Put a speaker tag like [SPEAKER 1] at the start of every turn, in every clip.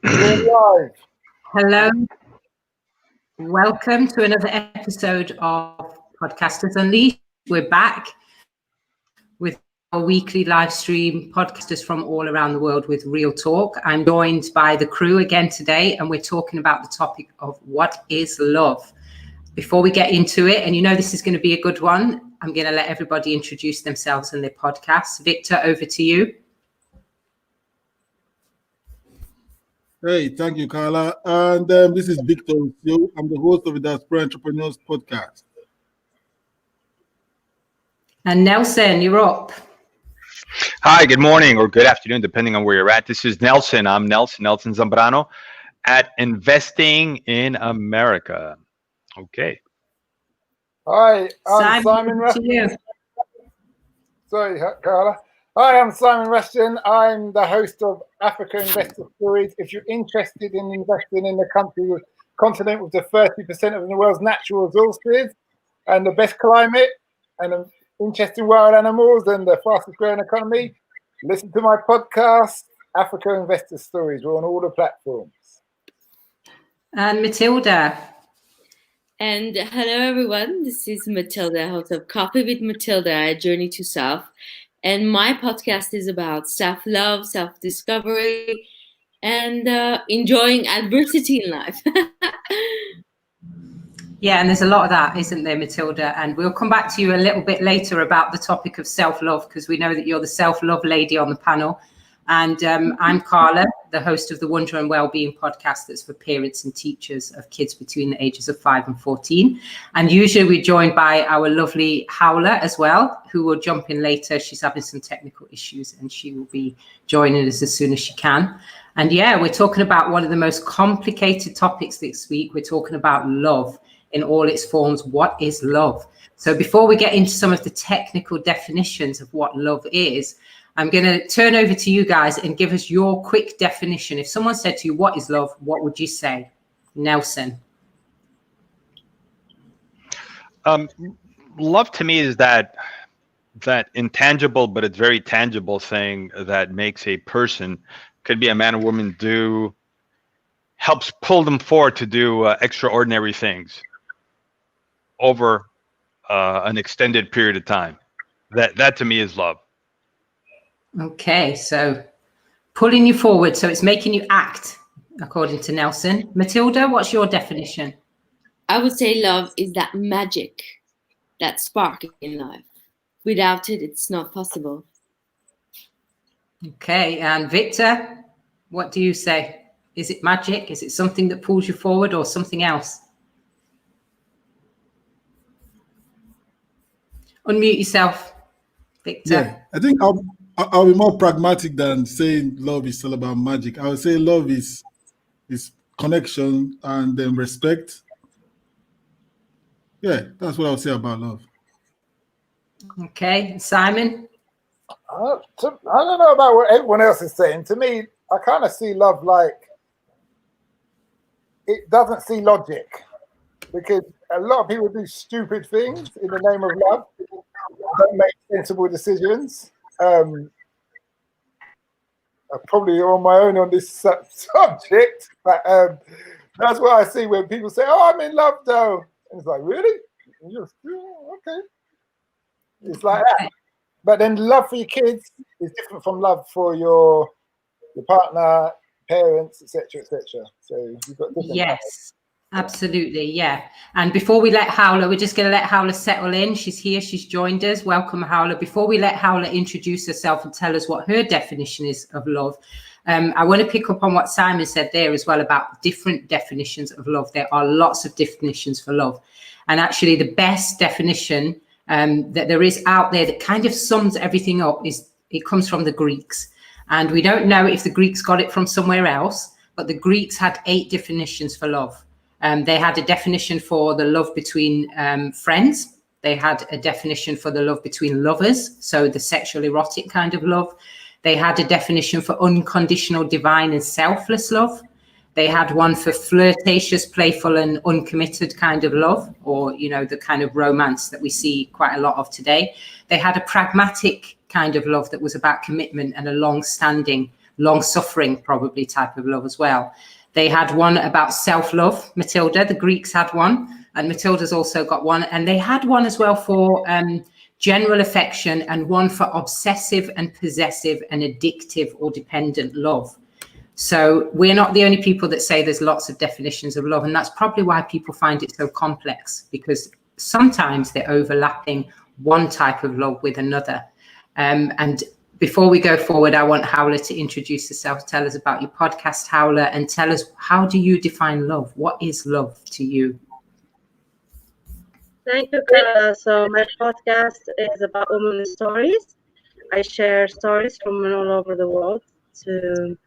[SPEAKER 1] We're live.
[SPEAKER 2] Hello, welcome to another episode of Podcasters Unleashed. We're back with our weekly live stream podcasters from all around the world with real talk. I'm joined by the crew again today, and we're talking about the topic of what is love. Before we get into it, and you know this is going to be a good one, I'm going to let everybody introduce themselves and their podcasts. Victor, over to you.
[SPEAKER 3] Hey, thank you, Carla. And this is Victor. I'm the host of the Diaspora Entrepreneurs Podcast.
[SPEAKER 2] And Nelson, you're up.
[SPEAKER 4] Hi, good morning or good afternoon, depending on where you're at. This is Nelson. I'm Nelson Zambrano at Investing in America. Okay.
[SPEAKER 1] Hi, I'm Simon Rushton. Sorry, Carla. Hi, I'm Simon Rushton. I'm the host of Africa Investor Stories. If you're interested in investing in the continent with the 30% of the world's natural resources and the best climate and interesting wild animals and the fastest growing economy, listen to my podcast, Africa Investor Stories. We're on all the platforms.
[SPEAKER 2] And Matilda.
[SPEAKER 5] And hello, everyone. This is Matilda, host of Coffee with Matilda, A Journey to Self. And my podcast is about self-love, self-discovery, and enjoying adversity in life.
[SPEAKER 2] Yeah, and there's a lot of that, isn't there, Matilda? And we'll come back to you a little bit later about the topic of self-love, because we know that you're the self-love lady on the panel. And I'm Carla, the host of the Wonder and Wellbeing podcast that's for parents and teachers of kids between the ages of 5 and 14. And usually we're joined by our lovely Howler as well, who will jump in later. She's having some technical issues and she will be joining us as soon as she can. And yeah, we're talking about one of the most complicated topics this week. We're talking about love in all its forms. What is love? So before we get into some of the technical definitions of what love is, I'm going to turn over to you guys and give us your quick definition. If someone said to you, what is love? What would you say? Nelson.
[SPEAKER 4] Love to me is that intangible, but it's very tangible thing that makes a person, could be a man or woman, helps pull them forward to do extraordinary things over an extended period of time. That to me is love.
[SPEAKER 2] Okay, so pulling you forward, so it's making you act, according to Nelson. Matilda, what's your definition?
[SPEAKER 5] I would say love is that magic, that spark in life. Without it, it's not possible.
[SPEAKER 2] Okay, and Victor, what do you say? Is it magic? Is it something that pulls you forward or something else? Unmute yourself, Victor.
[SPEAKER 3] Yeah, I think I'll be more pragmatic than saying love is all about magic. I would say love is connection and then respect. Yeah, that's what I would say about love.
[SPEAKER 2] Okay, Simon?
[SPEAKER 1] I don't know about what everyone else is saying. To me, I kind of see love like it doesn't see logic, because a lot of people do stupid things in the name of love, don't make sensible decisions. I'm probably on my own on this subject, but that's what I see when people say, "Oh, I'm in love, though." And it's like, really? Okay. It's like that. But then love for your kids is different from love for your partner, parents, etc., etc. So you've got different.
[SPEAKER 2] Yes. Absolutely, yeah. And before we let Howler, we're just going to let Howler settle in. She's here, she's joined us. Welcome, Howler. Before we let Howler introduce herself and tell us what her definition is of love, I want to pick up on what Simon said there as well about different definitions of love. There are lots of definitions for love. And actually the best definition that there is out there that kind of sums everything up is it comes from the Greeks. And we don't know if the Greeks got it from somewhere else, but the Greeks had 8 definitions for love. They had a definition for the love between friends. They had a definition for the love between lovers, so the sexual erotic kind of love. They had a definition for unconditional, divine and selfless love. They had one for flirtatious, playful and uncommitted kind of love, or, you know, the kind of romance that we see quite a lot of today. They had a pragmatic kind of love that was about commitment and a long-standing long-suffering probably type of love as well. They had one about self-love, Matilda. The Greeks had one, and Matilda's also got one. And they had one as well for general affection, and one for obsessive and possessive and addictive or dependent love. So we're not the only people that say there's lots of definitions of love. And that's probably why people find it so complex, because sometimes they're overlapping one type of love with another. And before we go forward, I want Howler to introduce herself, tell us about your podcast, Howler, and tell us, how do you define love? What is love to you?
[SPEAKER 6] Thank you, Carla. So my podcast is about women's stories. I share stories from women all over the world to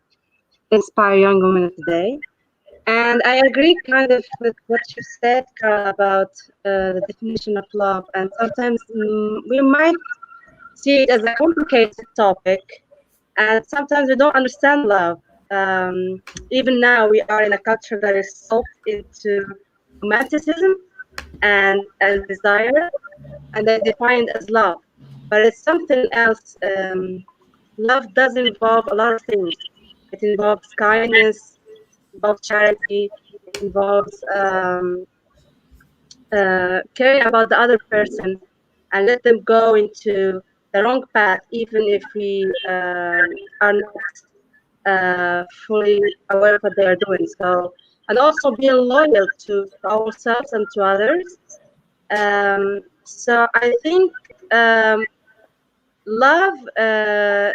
[SPEAKER 6] inspire young women today. And I agree kind of with what you said, Carla, about the definition of love. And sometimes we might see it as a complicated topic, and sometimes we don't understand love. Even now, we are in a culture that is soaked into romanticism and desire, and they define it as love. But it's something else. Love does involve a lot of things. It involves kindness, it involves charity, it involves caring about the other person and let them go into the wrong path, even if we are not fully aware of what they are doing. So, and also being loyal to ourselves and to others. So I think love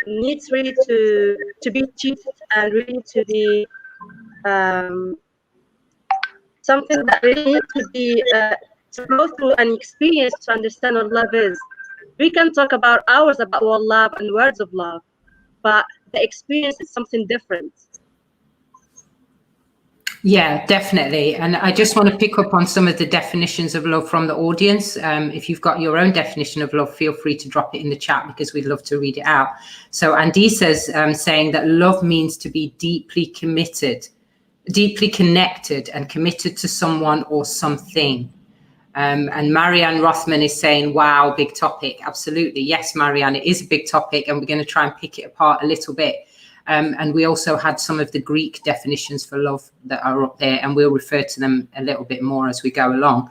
[SPEAKER 6] needs really to be treated and really to be something that really needs to be to go through an experience to understand what love is. We can talk about hours about what love and words of love, but the experience is something different.
[SPEAKER 2] Yeah, definitely. And I just want to pick up on some of the definitions of love from the audience. If you've got your own definition of love, feel free to drop it in the chat, because we'd love to read it out. So Andy says, saying that love means to be deeply committed, deeply connected and committed to someone or something. And Marianne Rothman is saying, wow, big topic. Absolutely. Yes, Marianne, it is a big topic, and we're going to try and pick it apart a little bit. And we also had some of the Greek definitions for love that are up there, and we'll refer to them a little bit more as we go along.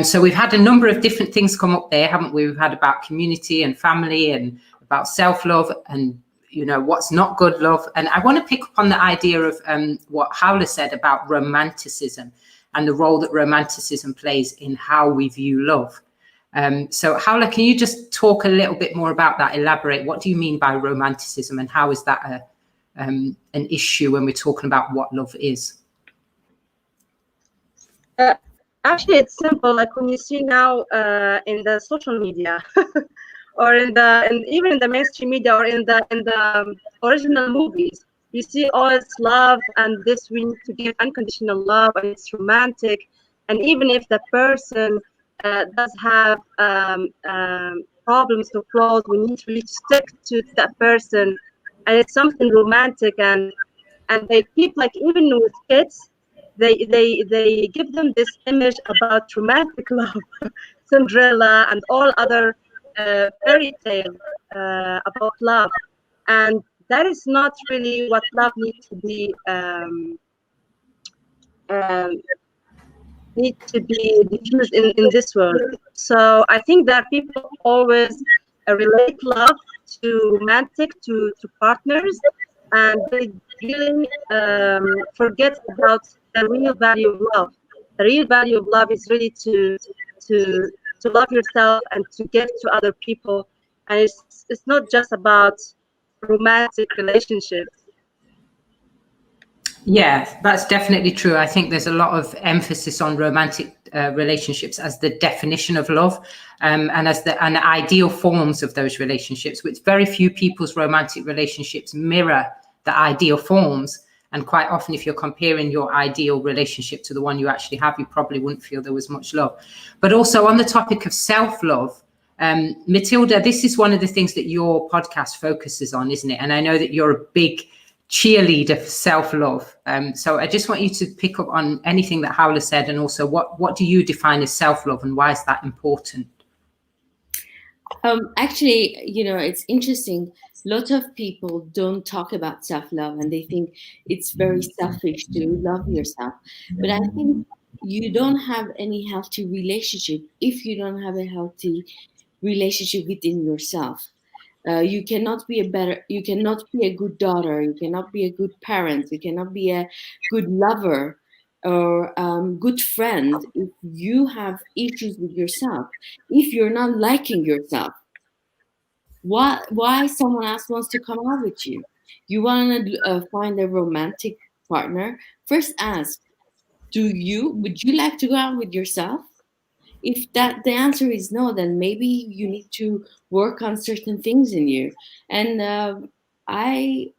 [SPEAKER 2] So we've had a number of different things come up there, haven't we? We've had about community and family, and about self-love, and what's not good love. And I want to pick up on the idea of what Howler said about romanticism and the role that romanticism plays in how we view love. So Howler, can you just talk a little bit more about that? Elaborate. What do you mean by romanticism, and how is that an issue when we're talking about what love is?
[SPEAKER 6] Actually, it's simple. Like when you see now in the social media, or even in the mainstream media, or in the original movies, you see all this love, and this we need to give unconditional love, and it's romantic. And even if the person does have problems or flaws, we need to really stick to that person, and it's something romantic. And they keep, like, even with kids, they give them this image about romantic love, Cinderella and all other fairy tales about love, and that is not really what love needs to be diffused in this world. So I think that people always relate love to romantic, to partners, and they really forget about the real value of love. The real value of love is really to love yourself and to give to other people, and it's not just about romantic relationships.
[SPEAKER 2] Yeah, that's definitely true. I think there's a lot of emphasis on romantic relationships as the definition of love, and as the ideal forms of those relationships, which very few people's romantic relationships mirror the ideal forms. And quite often, if you're comparing your ideal relationship to the one you actually have, you probably wouldn't feel there was much love. But also on the topic of self-love, Matilda, this is one of the things that your podcast focuses on, isn't it? And I know that you're a big cheerleader for self-love. So I just want you to pick up on anything that Howler said, and also what do you define as self-love, and why is that important?
[SPEAKER 5] Actually, it's interesting. Lots of people don't talk about self-love, and they think it's very selfish to love yourself. But I think you don't have any healthy relationship if you don't have a healthy relationship within yourself. You cannot be a good daughter, you cannot be a good parent, you cannot be a good lover or good friend if you have issues with yourself, if you're not liking yourself. Why someone else wants to come out with you? You want to find a romantic partner, first ask, would you like to go out with yourself? If the answer is no, then maybe you need to work on certain things in you. And I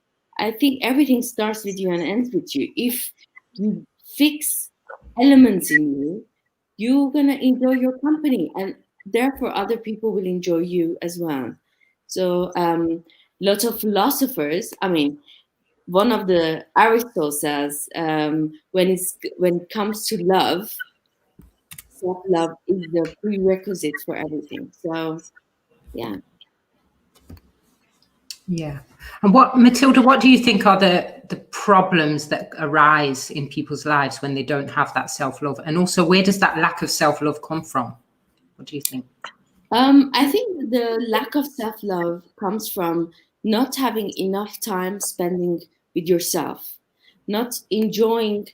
[SPEAKER 5] think everything starts with you and ends with you. If you fix elements in you, you're gonna enjoy your company, and therefore other people will enjoy you as well. So lots of philosophers, I mean, one of the Aristotle says, when it comes to love, self-love is the prerequisite for everything. So yeah.
[SPEAKER 2] And Matilda, what do you think are the problems that arise in people's lives when they don't have that self-love? And also, where does that lack of self-love come from? What do you think?
[SPEAKER 5] I think the lack of self-love comes from not having enough time spending with yourself, not enjoying,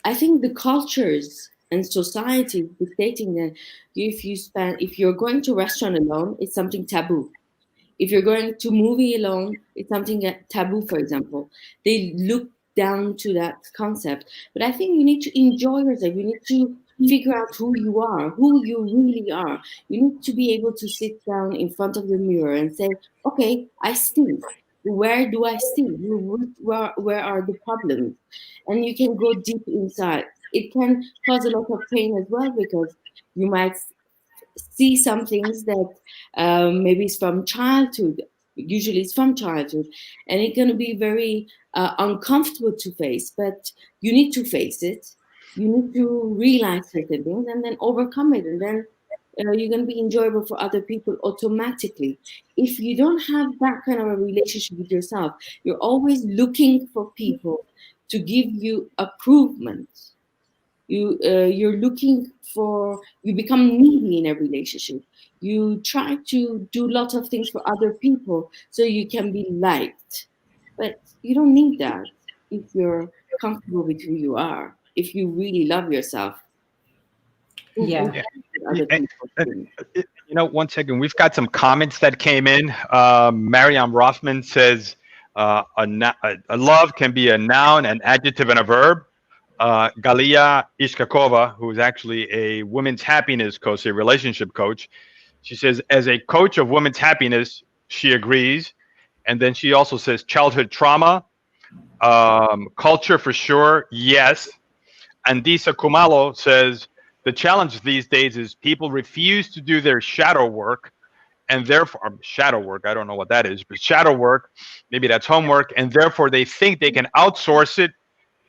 [SPEAKER 5] I think the cultures and society dictating that if you're going to a restaurant alone, it's something taboo. If you're going to movie alone, it's something taboo, for example. They look down to that concept. But I think you need to enjoy yourself. You need to figure out who you really are. You need to be able to sit down in front of the mirror and say, okay, I stink. Where do I stink? Where are the problems? And you can go deep inside. It can cause a lot of pain as well, because you might see some things that maybe it's from childhood. Usually it's from childhood, and it's going to be very uncomfortable to face, but you need to face it. You need to realize certain things and then overcome it, and then you're going to be enjoyable for other people automatically. If you don't have that kind of a relationship with yourself, you're always looking for people to give you approval. You're looking for, you become needy in a relationship. You try to do lots of things for other people so you can be liked, but you don't need that if you're comfortable with who you are, if you really love yourself.
[SPEAKER 4] Other people. 1 second, we've got some comments that came in. Mariam Rothman says a love can be a noun, an adjective, and a verb. Galia Ishkakova, who is actually a women's happiness coach, a relationship coach, she says, as a coach of women's happiness, she agrees. And then she also says childhood trauma, culture for sure, yes. Andisa Kumalo says, the challenge these days is people refuse to do their shadow work, and therefore, shadow work, I don't know what that is, but shadow work, maybe that's homework, and therefore they think they can outsource it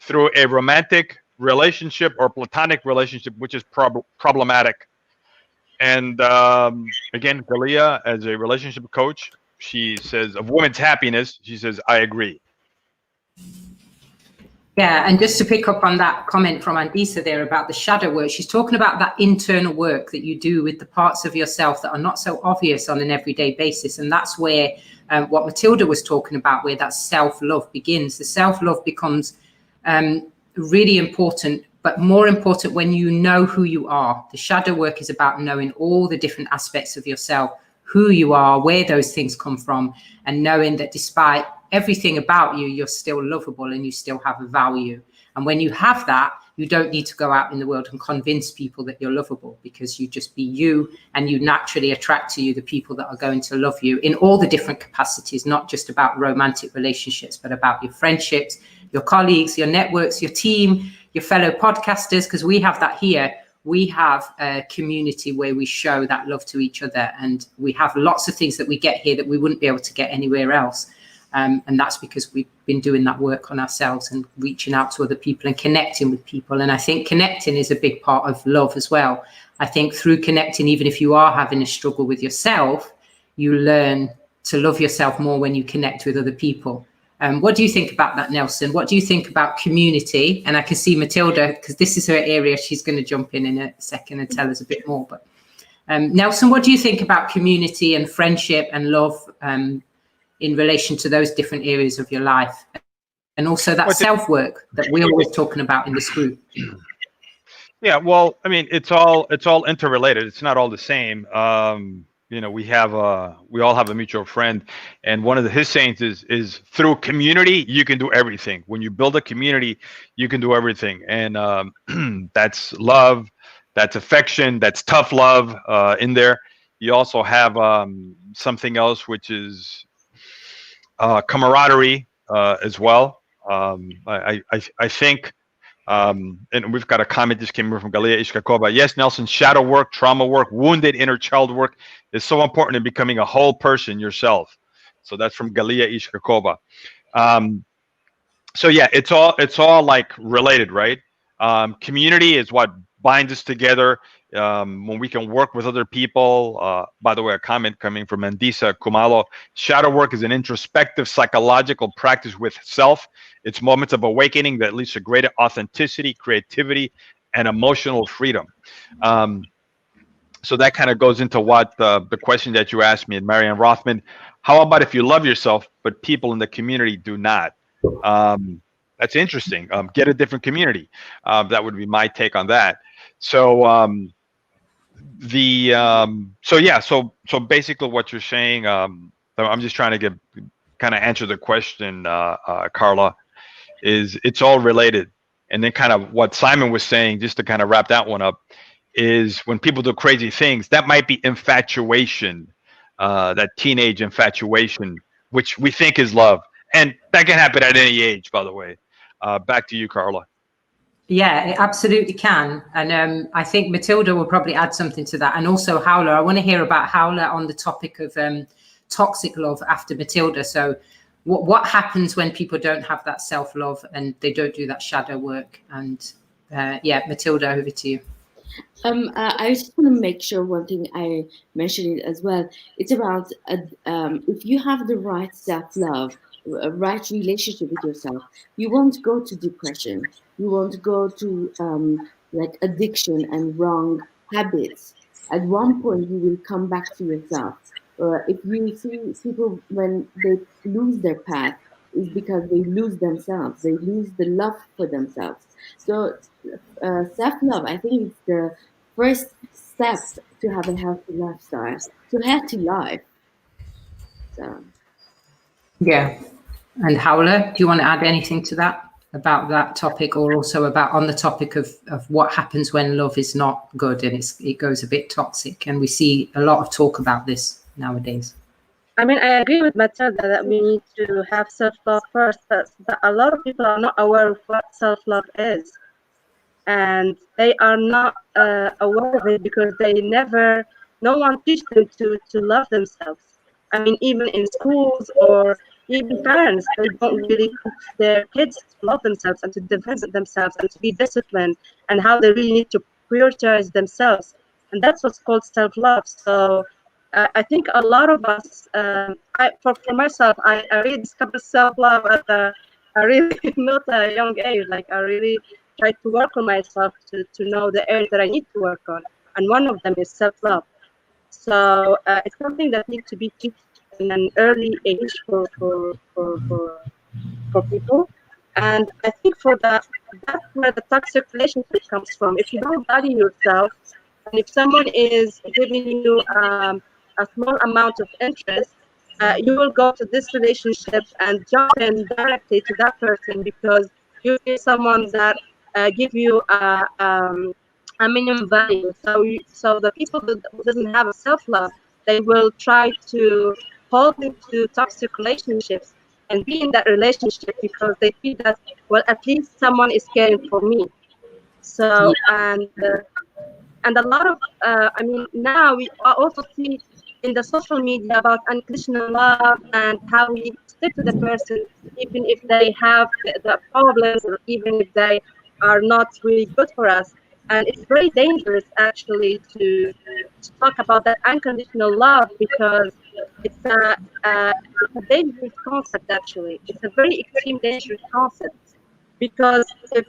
[SPEAKER 4] through a romantic relationship or platonic relationship, which is problematic. And again, Galia, as a relationship coach, she says, of women's happiness, she says, I agree.
[SPEAKER 2] Yeah, and just to pick up on that comment from Andisa there about the shadow work, she's talking about that internal work that you do with the parts of yourself that are not so obvious on an everyday basis. And that's where what Matilda was talking about, where that self-love begins. The self-love becomes really important, but more important when you know who you are. The shadow work is about knowing all the different aspects of yourself, who you are, where those things come from, and knowing that despite everything about you, you're still lovable and you still have a value. And when you have that, you don't need to go out in the world and convince people that you're lovable, because you just be you, and you naturally attract to you the people that are going to love you in all the different capacities, not just about romantic relationships, but about your friendships, your colleagues, your networks, your team, your fellow podcasters, because we have that here. We have a community where we show that love to each other, and we have lots of things that we get here that we wouldn't be able to get anywhere else. And that's because we've been doing that work on ourselves and reaching out to other people and connecting with people. And I think connecting is a big part of love as well. I think through connecting, even if you are having a struggle with yourself, you learn to love yourself more when you connect with other people. What do you think about that, Nelson? What do you think about community? And I can see Matilda, because this is her area, she's going to jump in a second and tell us a bit more. But Nelson, what do you think about community and friendship and love in relation to those different areas of your life? And also that self-work that we're always talking about in this group.
[SPEAKER 4] Yeah, well, I mean, it's all interrelated. It's not all the same. You know, we all have a mutual friend, and one of his sayings is through community you can do everything. When you build a community, you can do everything, and that's love, that's affection, that's tough love in there. You also have something else, which is camaraderie as well. I think. And we've got a comment just came in from Galia Ishkakova. Yes, Nelson, shadow work, trauma work, wounded inner child work is so important in becoming a whole person yourself. So that's from Galia Ishkakova. So yeah, it's all like related, right? Community is what binds us together. When we can work with other people. By the way, a comment coming from Mandisa Kumalo. Shadow work is an introspective psychological practice with self. It's moments of awakening that leads to greater authenticity, creativity, and emotional freedom. So that kind of goes into what the question that you asked me, and Marianne Rothman. How about if you love yourself, but people in the community do not? That's interesting. Get a different community. That would be my take on that. So so basically what you're saying, I'm just trying to kind of answer the question, Carla, is it's all related. And then kind of what Simon was saying, just to kind of wrap that one up, is when people do crazy things, that might be infatuation, that teenage infatuation, which we think is love. And that can happen at any age, by the way. Back to you, Carla.
[SPEAKER 2] Yeah, it absolutely can. And I think Matilda will probably add something to that. And also Howler, I want to hear about Howler on the topic of toxic love after Matilda. So what happens when people don't have that self-love and they don't do that shadow work? And yeah, Matilda, over to you.
[SPEAKER 5] I just want to make sure one thing I mentioned it as well. It's about if you have the right self-love, a right relationship with yourself, you won't go to depression. You won't go to like addiction and wrong habits. At one point, you will come back to yourself. If you see people when they lose their path, is because they lose themselves. They lose the love for themselves. So self-love, I think, it's the first step to have a healthy lifestyle, to healthy life. So.
[SPEAKER 2] Yeah. And Howler, do you want to add anything to that, about that topic, or also about on the topic of what happens when love is not good and it goes a bit toxic? And we see a lot of talk about this nowadays.
[SPEAKER 6] I mean, I agree with Matilda that we need to have self-love first, but a lot of people are not aware of what self-love is. And they are not aware of it because no one teaches them to love themselves. I mean, even in schools or even parents, they don't really teach their kids to love themselves and to defend themselves and to be disciplined, and how they really need to prioritize themselves. And that's what's called self-love. So I think a lot of us, for myself, I really discovered self-love at a really not a young age. Like, I really tried to work on myself to know the areas that I need to work on. And one of them is self-love. So it's something that needs to be taught in an early age for people. And I think that's where the toxic relationship comes from. If you don't value yourself, and if someone is giving you a small amount of interest, you will go to this relationship and jump in directly to that person because you feel someone that give you a minimum value. So the people that doesn't have a self-love, they will try to hold into toxic relationships and be in that relationship because they feel that, well, at least someone is caring for me. So and a lot of I mean, now we also see in the social media about unconditional love and how we need to stick to the person, even if they have the problems or even if they are not really good for us. And it's very dangerous actually to talk about that unconditional love, because it's a dangerous concept actually. It's a very extreme dangerous concept, because if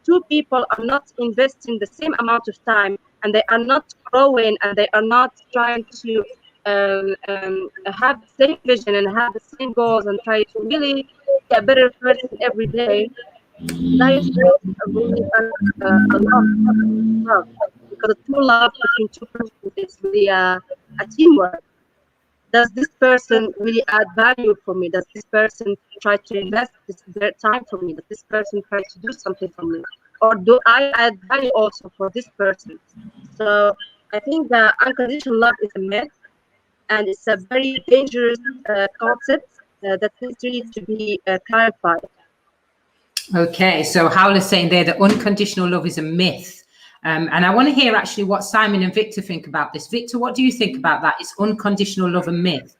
[SPEAKER 6] two people are not investing the same amount of time and they are not growing and they are not trying to have the same vision and have the same goals and try to really be a better person every day, that is not really a love, because a true love between two persons is really a teamwork. Does this person really add value for me? Does this person try to invest their time for me? Does this person try to do something for me? Or do I add value also for this person? So I think that unconditional love is a myth, and it's a very dangerous concept that needs really to be clarified.
[SPEAKER 2] Okay, so Howler's saying there that unconditional love is a myth. And I want to hear actually what Simon and Victor think about this. Victor, what do you think about that? Is unconditional love a myth?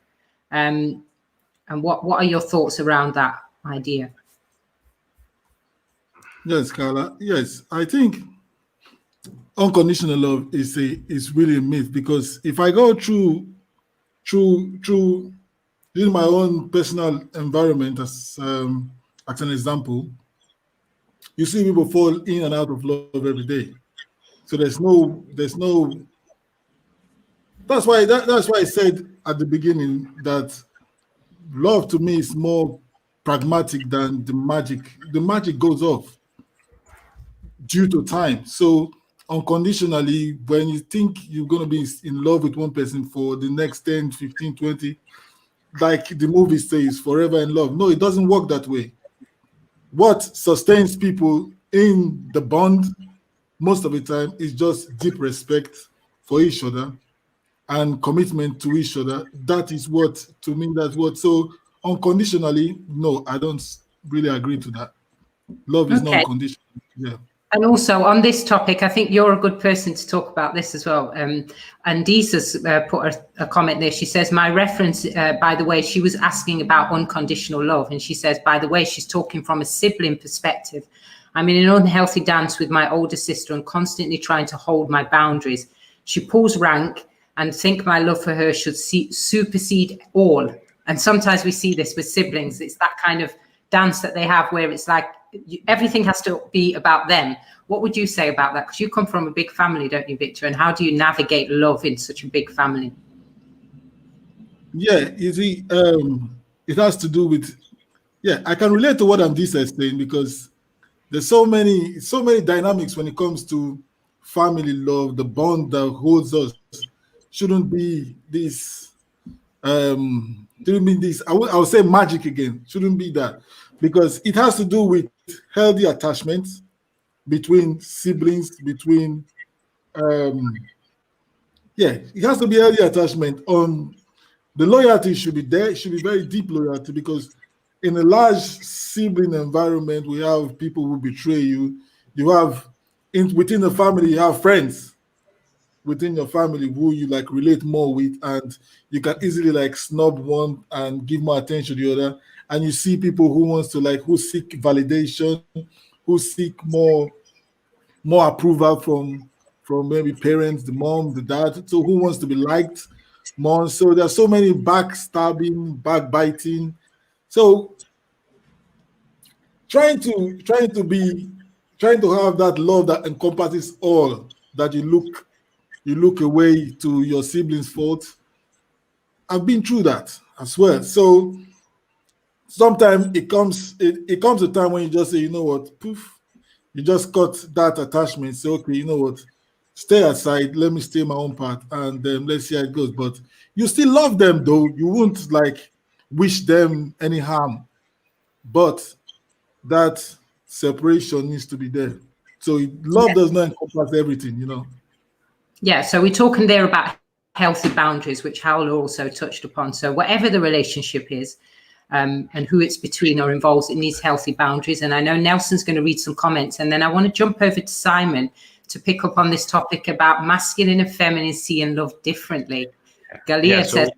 [SPEAKER 2] And what are your thoughts around that idea?
[SPEAKER 3] Yes, Carla. Yes, I think unconditional love is really a myth, because if I go through in my own personal environment as an example, you see people fall in and out of love every day. So there's no. That's why I said at the beginning that love to me is more pragmatic than the magic. The magic goes off due to time. So unconditionally, when you think you're going to be in love with one person for the next 10, 15, 20, like the movie says, forever in love. No, it doesn't work that way. What sustains people in the bond most of the time is just deep respect for each other and commitment to each other. That is what, to me, that's what. So unconditionally, no, I don't really agree to that. Love is not conditional. Yeah.
[SPEAKER 2] And also on this topic, I think you're a good person to talk about this as well. And Deesa's put a comment there. She says, my reference, by the way, she was asking about unconditional love. And she says, by the way, she's talking from a sibling perspective. I'm in an unhealthy dance with my older sister and constantly trying to hold my boundaries. She pulls rank and think my love for her should supersede all. And sometimes we see this with siblings. It's that kind of dance that they have where it's like everything has to be about them. What would you say about that? Because you come from a big family, don't you, Victor? And how do you navigate love in such a big family?
[SPEAKER 3] Yeah, you see, it has to do with, yeah, I can relate to what Andisa is saying, because there's so many dynamics when it comes to family love. The bond that holds us shouldn't be this, I would say magic again. Shouldn't be that, because it has to do with healthy attachment between siblings, between it has to be healthy attachment. The loyalty should be there. It should be very deep loyalty, because in a large sibling environment, we have people who betray you. You have within the family, you have friends within your family who you like relate more with, and you can easily like snub one and give more attention to the other. And you see people who seek validation, who seek more approval from maybe parents, the mom, the dad. So who wants to be liked more? So there's so many backstabbing, backbiting. So trying to have that love that encompasses all, that you look away to your siblings' fault. I've been through that as well. So sometimes it comes a time when you just say, you know what, poof, you just cut that attachment. Say, okay, you know what, stay aside, let me stay my own path, and let's see how it goes. But you still love them, though. You won't like wish them any harm, but that separation needs to be there. So love does not encompass everything, you know. Yeah,
[SPEAKER 2] so we're talking there about healthy boundaries, which Howler also touched upon. So whatever the relationship is, and who it's between or involves, it needs healthy boundaries. And I know Nelson's going to read some comments, and then I want to jump over to Simon to pick up on this topic about masculine and feminine seeing love differently. Galia says.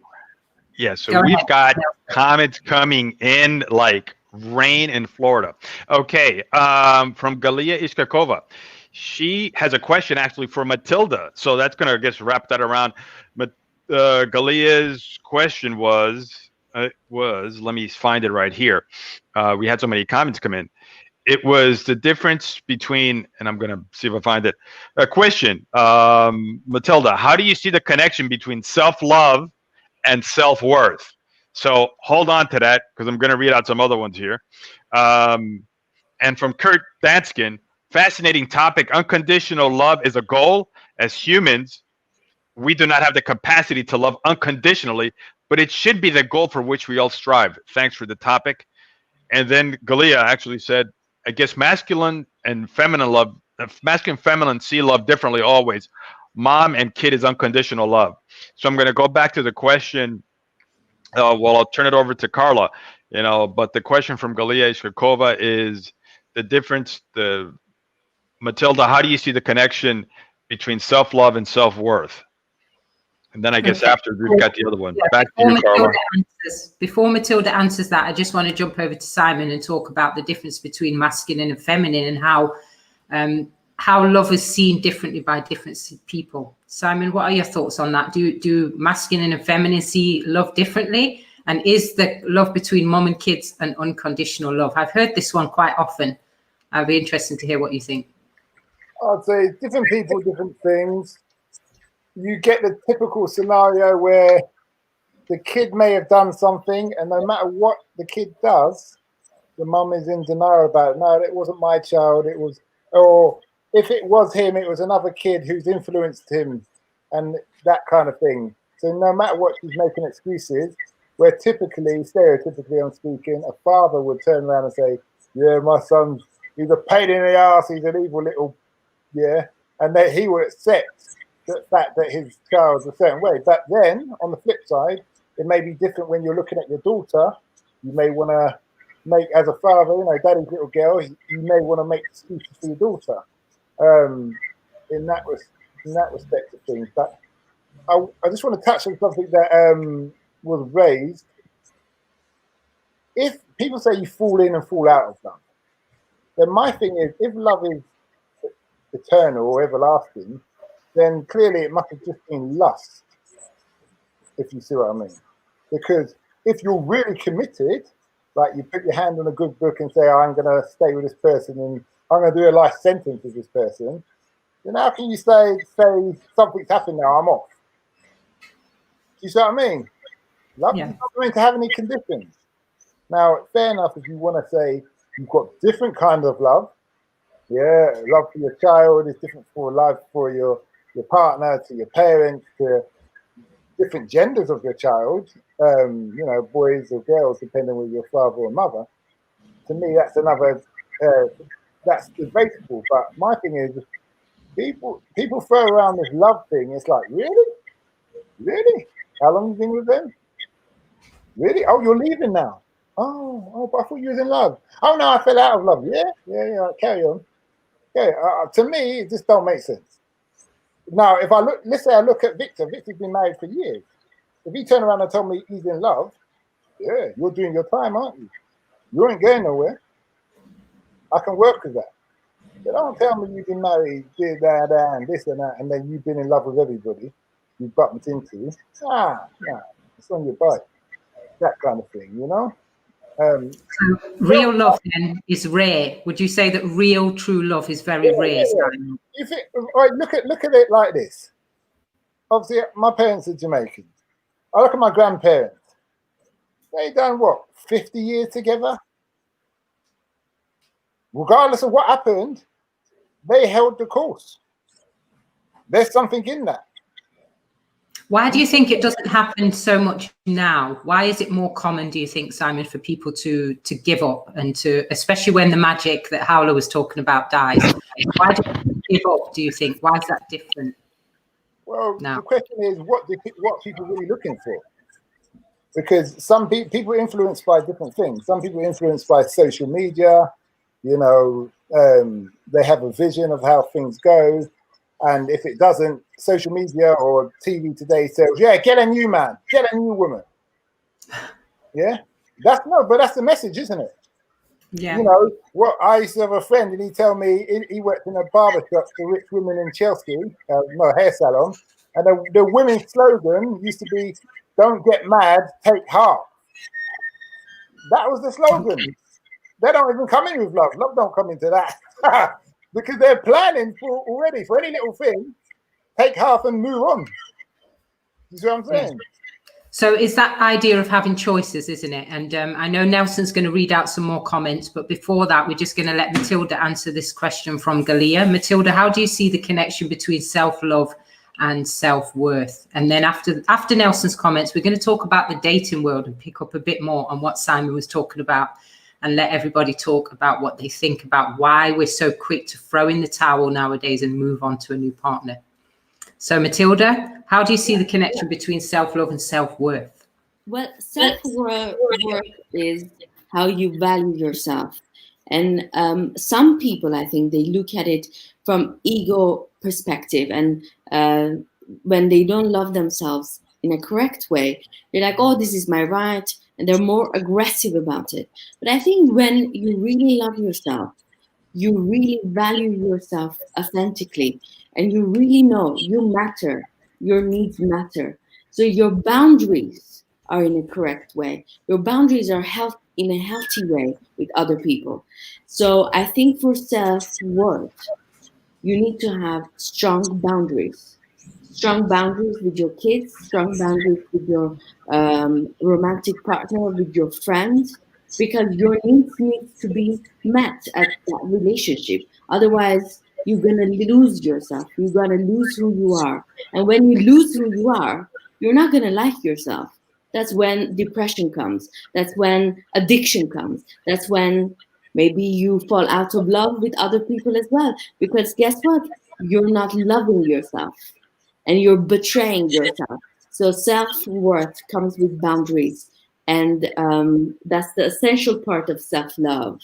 [SPEAKER 4] So we've got comments coming in like rain in Florida. Okay, from Galia Iskakova. She has a question actually for Matilda. So that's going to, I guess, wrap that around. Galia's question was, let me find it right here. We had so many comments come in. It was the difference between, and I'm going to see if I find it. A question, Matilda, how do you see the connection between self-love and self-worth? So hold on to that because I'm going to read out some other ones here. And from Kurt Danskin, fascinating topic. Unconditional love is a goal. As humans, we do not have the capacity to love unconditionally, but it should be the goal for which we all strive. Thanks for the topic. And then Galia actually said, I guess masculine and feminine love, masculine and feminine see love differently always. Mom and kid is unconditional love. So I'm going to go back to the question. Well, I'll turn it over to Carla, but the question from Galia Iskakova is the difference, Matilda, how do you see the connection between self-love and self-worth? And then I guess after we've got the other one. Back to you, Carla.
[SPEAKER 2] Before Matilda answers that, I just want to jump over to Simon and talk about the difference between masculine and feminine and how love is seen differently by different people. Simon, what are your thoughts on that? Do masculine and feminine see love differently? And is the love between mom and kids an unconditional love? I've heard this one quite often. I'd be interested to hear what you think.
[SPEAKER 1] I'd say different people, different things. You get the typical scenario where the kid may have done something, and no matter what the kid does, the mum is in denial about it. No, it wasn't my child. It was, or if it was him, it was another kid who's influenced him, and that kind of thing. So no matter what, she's making excuses. Where typically, stereotypically, I'm speaking, a father would turn around and say, "Yeah, my son's he's a pain in the ass. He's an evil little, yeah," and that he would accept the fact that his child's a certain way. But then, on the flip side, it may be different when you're looking at your daughter. You may want to make, as a father, daddy's little girl, you may want to make excuses for your daughter in that respect of things. But I just want to touch on something that was raised. If people say you fall in and fall out of love, then my thing is, if love is eternal or everlasting, then clearly it must have just been lust, if you see what I mean. Because if you're really committed, like you put your hand on a good book and say, I'm going to stay with this person and I'm going to do a life sentence with this person, then how can you say something's happened now, I'm off? Do you see what I mean? Love is not going to have any conditions. Now, fair enough if you want to say you've got different kinds of love. Yeah, love for your child is different for love for your partner, to your parents, to different genders of your child, boys or girls, depending on your father or mother. To me, that's another, that's debatable. But my thing is, people throw around this love thing. It's like, really? Really? How long have you been with them? Really? Oh, you're leaving now. Oh, but I thought you was in love. Oh, no, I fell out of love. Yeah, carry on. Yeah, to me, it just don't make sense. Now, if let's say I look at Victor. Victor's been married for years. If he turn around and tell me he's in love, yeah, you're doing your time, aren't you? You ain't going nowhere. I can work with that. But don't tell me you've been married, and this and that, and then you've been in love with everybody you bumped into. Nah, it's on your bike. That kind of thing,
[SPEAKER 2] So real love then is rare. Would you say that real, true love is very rare?
[SPEAKER 1] Yeah. All right, look at it like this. Obviously, my parents are Jamaican. I look at my grandparents. They done what, 50 years together? Regardless of what happened, they held the course. There's something in that.
[SPEAKER 2] Why do you think it doesn't happen so much now? Why is it more common, do you think, Simon, for people to give up and to, especially when the magic that Howler was talking about dies? Why do people give up, do you think? Why is that different?
[SPEAKER 1] Well, the question is, what people really looking for? Because some people are influenced by different things. Some people are influenced by social media. They have a vision of how things go. And if it doesn't, social media or TV today says, yeah, get a new man, get a new woman. Yeah, but that's the message, isn't it?
[SPEAKER 2] Yeah.
[SPEAKER 1] You know, what I used to have a friend, and he tell me he worked in a barber shop for rich women in Chelsea, no, hair salon, and the women's slogan used to be, "Don't get mad, take heart." That was the slogan.
[SPEAKER 2] Okay.
[SPEAKER 1] They don't even come in with love. Love don't come into that because they're planning already for any little thing. Take half and move on. You see what I'm saying?
[SPEAKER 2] So it's that idea of having choices, isn't it? And I know Nelson's going to read out some more comments, but before that, we're just going to let Matilda answer this question from Galia. Matilda, how do you see the connection between self-love and self-worth? And then after Nelson's comments, we're going to talk about the dating world and pick up a bit more on what Simon was talking about and let everybody talk about what they think about why we're so quick to throw in the towel nowadays and move on to a new partner. So Matilda, how do you see the connection between self-love and self-worth?
[SPEAKER 5] Well, self-worth is how you value yourself. And some people, I think, they look at it from ego perspective. And when they don't love themselves in a correct way, they're like, oh, this is my right. And they're more aggressive about it. But I think when you really love yourself, you really value yourself authentically, and you really know you matter, your needs matter. So your boundaries are in a correct way. Your boundaries are in a healthy way with other people. So I think for self-worth, you need to have strong boundaries. Strong boundaries with your kids, strong boundaries with your romantic partner, with your friends, because your needs need to be met at that relationship. Otherwise, you're going to lose yourself. You're going to lose who you are. And when you lose who you are, you're not going to like yourself. That's when depression comes. That's when addiction comes. That's when maybe you fall out of love with other people as well. Because guess what? You're not loving yourself and you're betraying yourself. So self-worth comes with boundaries. And that's the essential part of self-love.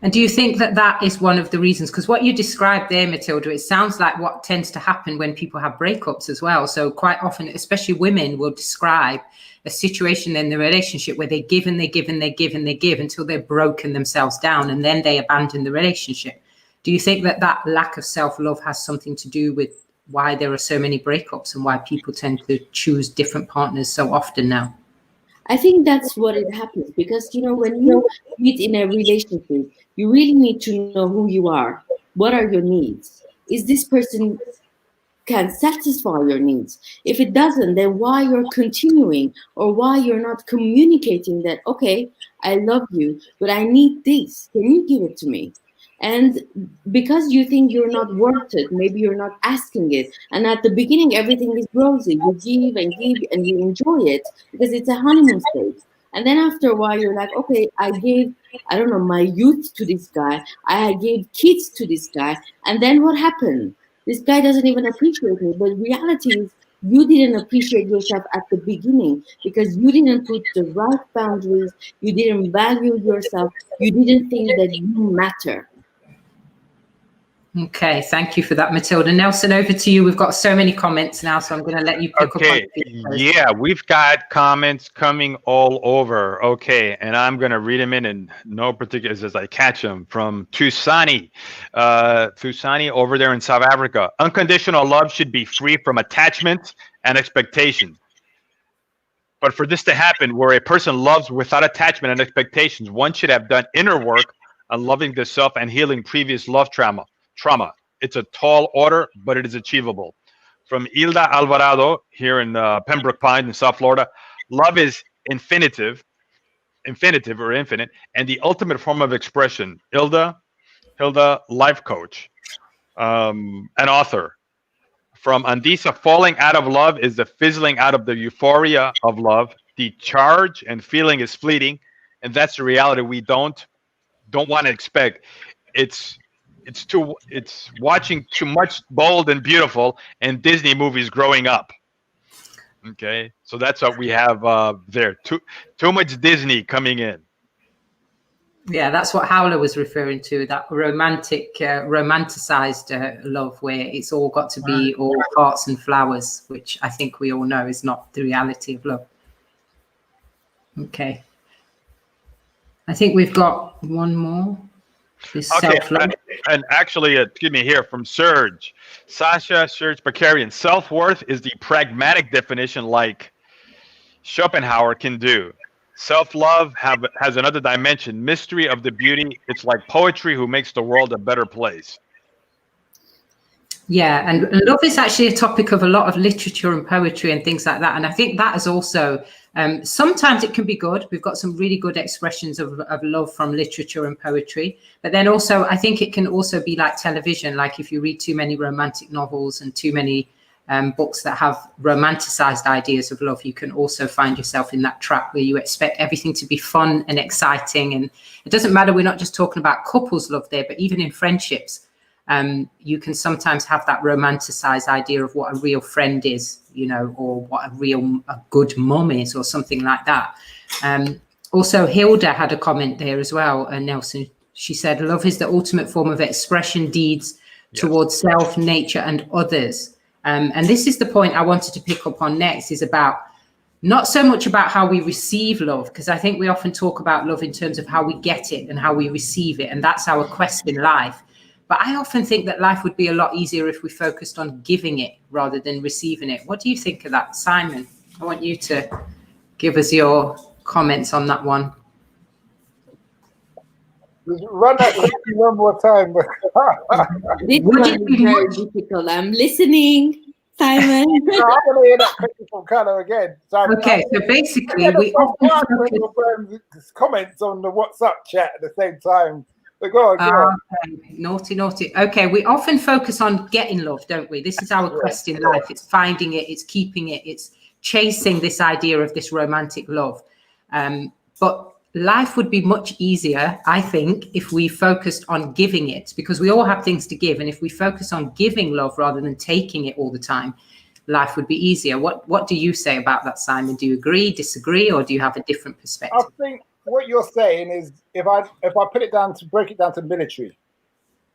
[SPEAKER 2] And do you think that that is one of the reasons? Because what you described there, Matilda, it sounds like what tends to happen when people have breakups as well. So quite often, especially women will describe a situation in the relationship where they give and they give and they give and they give until they're broken themselves down and then they abandon the relationship. Do you think that that lack of self-love has something to do with why there are so many breakups and why people tend to choose different partners so often now?
[SPEAKER 5] I think that's what it happens because, you know, when you meet in a relationship, you really need to know who you are. What are your needs? Is this person can satisfy your needs? If it doesn't, then why you're continuing or why you're not communicating that, okay, I love you, but I need this. Can you give it to me? And because you think you're not worth it, maybe you're not asking it. And at the beginning, everything is rosy. You give and you enjoy it because it's a honeymoon stage. And then after a while, you're like, okay, I gave, I don't know, my youth to this guy. I gave kids to this guy. And then what happened? This guy doesn't even appreciate me. But reality is, you didn't appreciate yourself at the beginning because you didn't put the right boundaries. You didn't value yourself. You didn't think that you matter.
[SPEAKER 2] Okay, thank you for that, Matilda. Nelson, over to you. We've got so many comments now, so I'm going to let you pick up on it.
[SPEAKER 4] Yeah, we've got comments coming all over. Okay, and I'm going to read them in no particular as I catch them. From Tusani. Tusani over there in South Africa. Unconditional love should be free from attachment and expectation. But for this to happen, where a person loves without attachment and expectations, one should have done inner work on loving the self and healing previous love trauma. It's a tall order, but it is achievable. From Hilda Alvarado here in Pembroke Pines in South Florida, love is infinitive or infinite, and the ultimate form of expression. Hilda, life coach, an author. From Andisa, falling out of love is the fizzling out of the euphoria of love. The charge and feeling is fleeting, and that's the reality we don't want to expect. It's watching too much Bold and Beautiful and Disney movies growing up. Okay, so that's what we have there. Too much Disney coming in.
[SPEAKER 2] Yeah, that's what Howler was referring to, that romantic, romanticized love, where it's all got to be all hearts and flowers, which I think we all know is not the reality of love. Okay. I think we've got one more. This self-love.
[SPEAKER 4] And actually, excuse me, here from Serge. Serge Bakarian. Self-worth is the pragmatic definition like Schopenhauer can do. Self-love has another dimension, mystery of the beauty. It's like poetry who makes the world a better place.
[SPEAKER 2] Yeah, and love is actually a topic of a lot of literature and poetry and things like that. And I think that is also, sometimes it can be good. We've got some really good expressions of love from literature and poetry. But then also, I think it can also be like television. Like if you read too many romantic novels and too many books that have romanticized ideas of love, you can also find yourself in that trap where you expect everything to be fun and exciting. And it doesn't matter, we're not just talking about couples love there, but even in friendships, you can sometimes have that romanticized idea of what a real friend is, you know, or what a good mum is, or something like that. Also, Hilda had a comment there as well, Nelson. She said, love is the ultimate form of expression deeds towards self, nature, and others. And this is the point I wanted to pick up on next, is about not so much about how we receive love, because I think we often talk about love in terms of how we get it and how we receive it. And that's our quest in life. But I often think that life would be a lot easier if we focused on giving it rather than receiving it. What do you think of that, Simon? I want you to give us your comments on that one.
[SPEAKER 1] Just run that one more time.
[SPEAKER 5] This one is very difficult. I'm listening, Simon.
[SPEAKER 1] No, I want to hear that question from Carla again. Simon,
[SPEAKER 2] okay, so basically, we often
[SPEAKER 1] comments on the WhatsApp chat at the same time. But go on, go on.
[SPEAKER 2] Okay. Naughty. Okay, we often focus on getting love, don't we? This is our quest in life. It's finding it, it's keeping it, it's chasing this idea of this romantic love. But life would be much easier, I think, if we focused on giving it, because we all have things to give. And if we focus on giving love rather than taking it all the time, life would be easier. What do you say about that, Simon? Do you agree, disagree, or do you have a different perspective?
[SPEAKER 1] I think what you're saying is, if I break it down to military,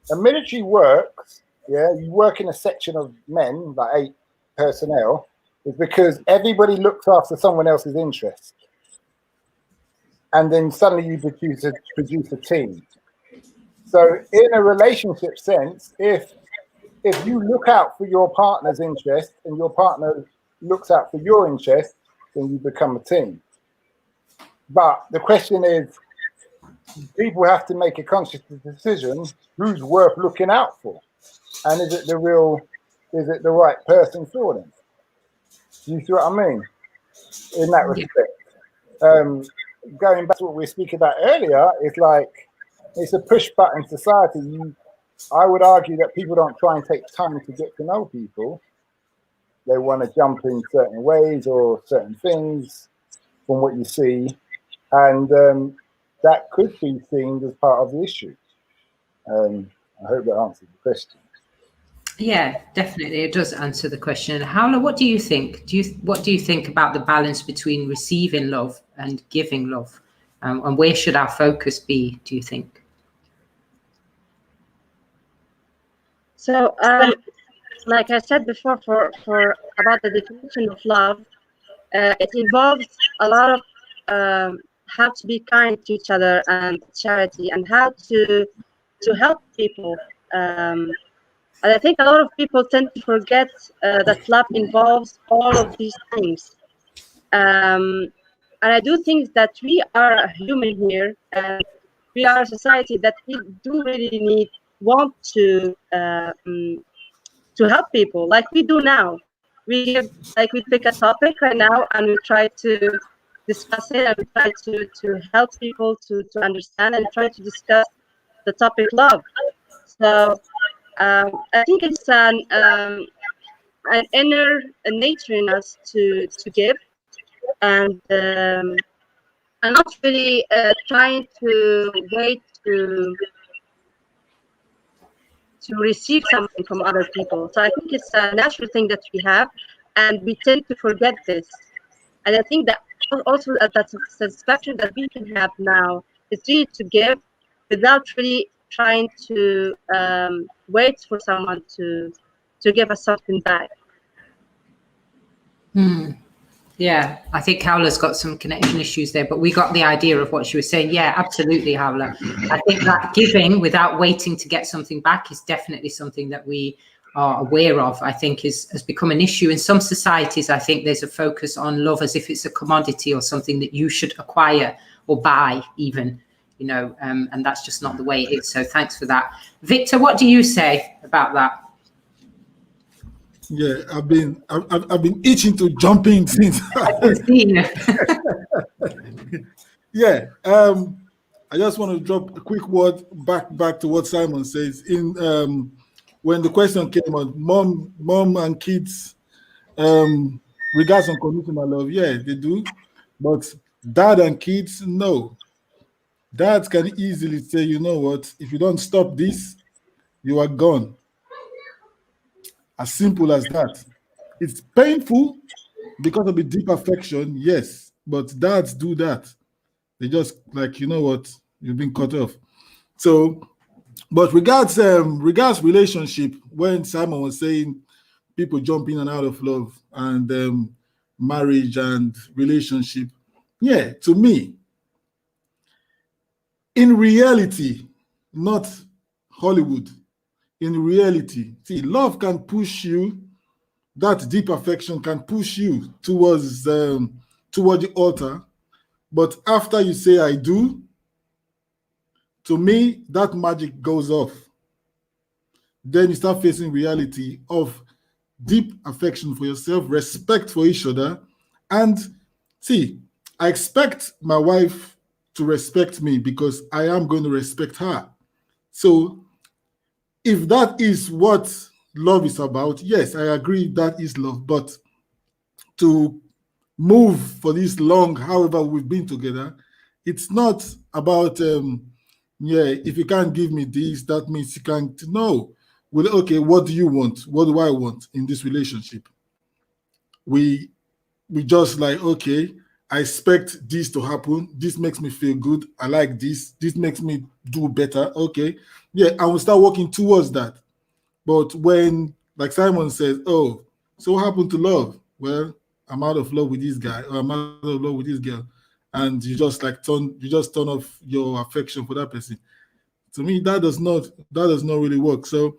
[SPEAKER 1] the military works, you work in a section of men, like 8 personnel, is because everybody looks after someone else's interest. And then suddenly you produce a team. So in a relationship sense, if you look out for your partner's interest and your partner looks out for your interest, then you become a team. But the question is, people have to make a conscious decision who's worth looking out for, and is it the right person for them? You see what I mean? In that respect, going back to what we were speaking about earlier, it's like it's a push button society. I would argue that people don't try and take time to get to know people. They want to jump in certain ways or certain things from what you see. And that could be seen as part of the issue. I hope that answers the question.
[SPEAKER 2] Yeah, definitely. It does answer the question. Howler, what do you think? What do you think about the balance between receiving love and giving love? And where should our focus be, do you think?
[SPEAKER 6] So, like I said before, for about the definition of love, it involves a lot of how to be kind to each other and charity, and how to help people. And I think a lot of people tend to forget that love involves all of these things. And I do think that we are a human here, and we are a society that we do really want to help people, like we do now. We pick a topic right now and we try to discuss it, and we try to help people to understand and try to discuss the topic love. So I think it's an inner nature in us to give, and not really trying to wait to receive something from other people. So I think it's a natural thing that we have, and we tend to forget this. And I think that also that satisfaction that we can have now It's really to give without really trying to wait for someone to give us something back.
[SPEAKER 2] Yeah, I think Howla's got some connection issues there, but we got the idea of what she was saying. Yeah, absolutely, Howla. I think that giving without waiting to get something back is definitely something that we are aware of. I think has become an issue in some societies. I think there's a focus on love as if it's a commodity or something that you should acquire or buy even, you know, and that's just not the way it is. So thanks for that. Victor, what do you say about that?
[SPEAKER 3] Yeah, I've been itching to jump in since. Yeah, I just want to drop a quick word back to what Simon says. In when the question came on mom and kids, regards unconditional love, yeah, they do, but dad and kids, no. Dads can easily say, you know what, if you don't stop this, you are gone. As simple as that. It's painful because of the deep affection, yes, but dads do that. They just like, you know what, you've been cut off. So, but regards relationship, when Simon was saying people jump in and out of love and marriage and relationship, yeah, to me, in reality, not Hollywood, in reality, see, love can push you. That deep affection can push you towards the altar, but after you say I do, to me that magic goes off. Then you start facing reality of deep affection for yourself, respect for each other, and see, I expect my wife to respect me because I am going to respect her. So if that is what love is about, yes, I agree that is love, but to move for this long, however we've been together, it's not about yeah, if you can't give me this, that means you can't. No. Well, okay, what do you want? What do I want in this relationship? We just like, okay, I expect this to happen. This makes me feel good. I like this. This makes me do better. Okay. Yeah, I will start working towards that. But when, like Simon says, oh, so what happened to love? Well, I'm out of love with this guy, or I'm out of love with this girl. And you just turn off your affection for that person. To me, that does not really work. So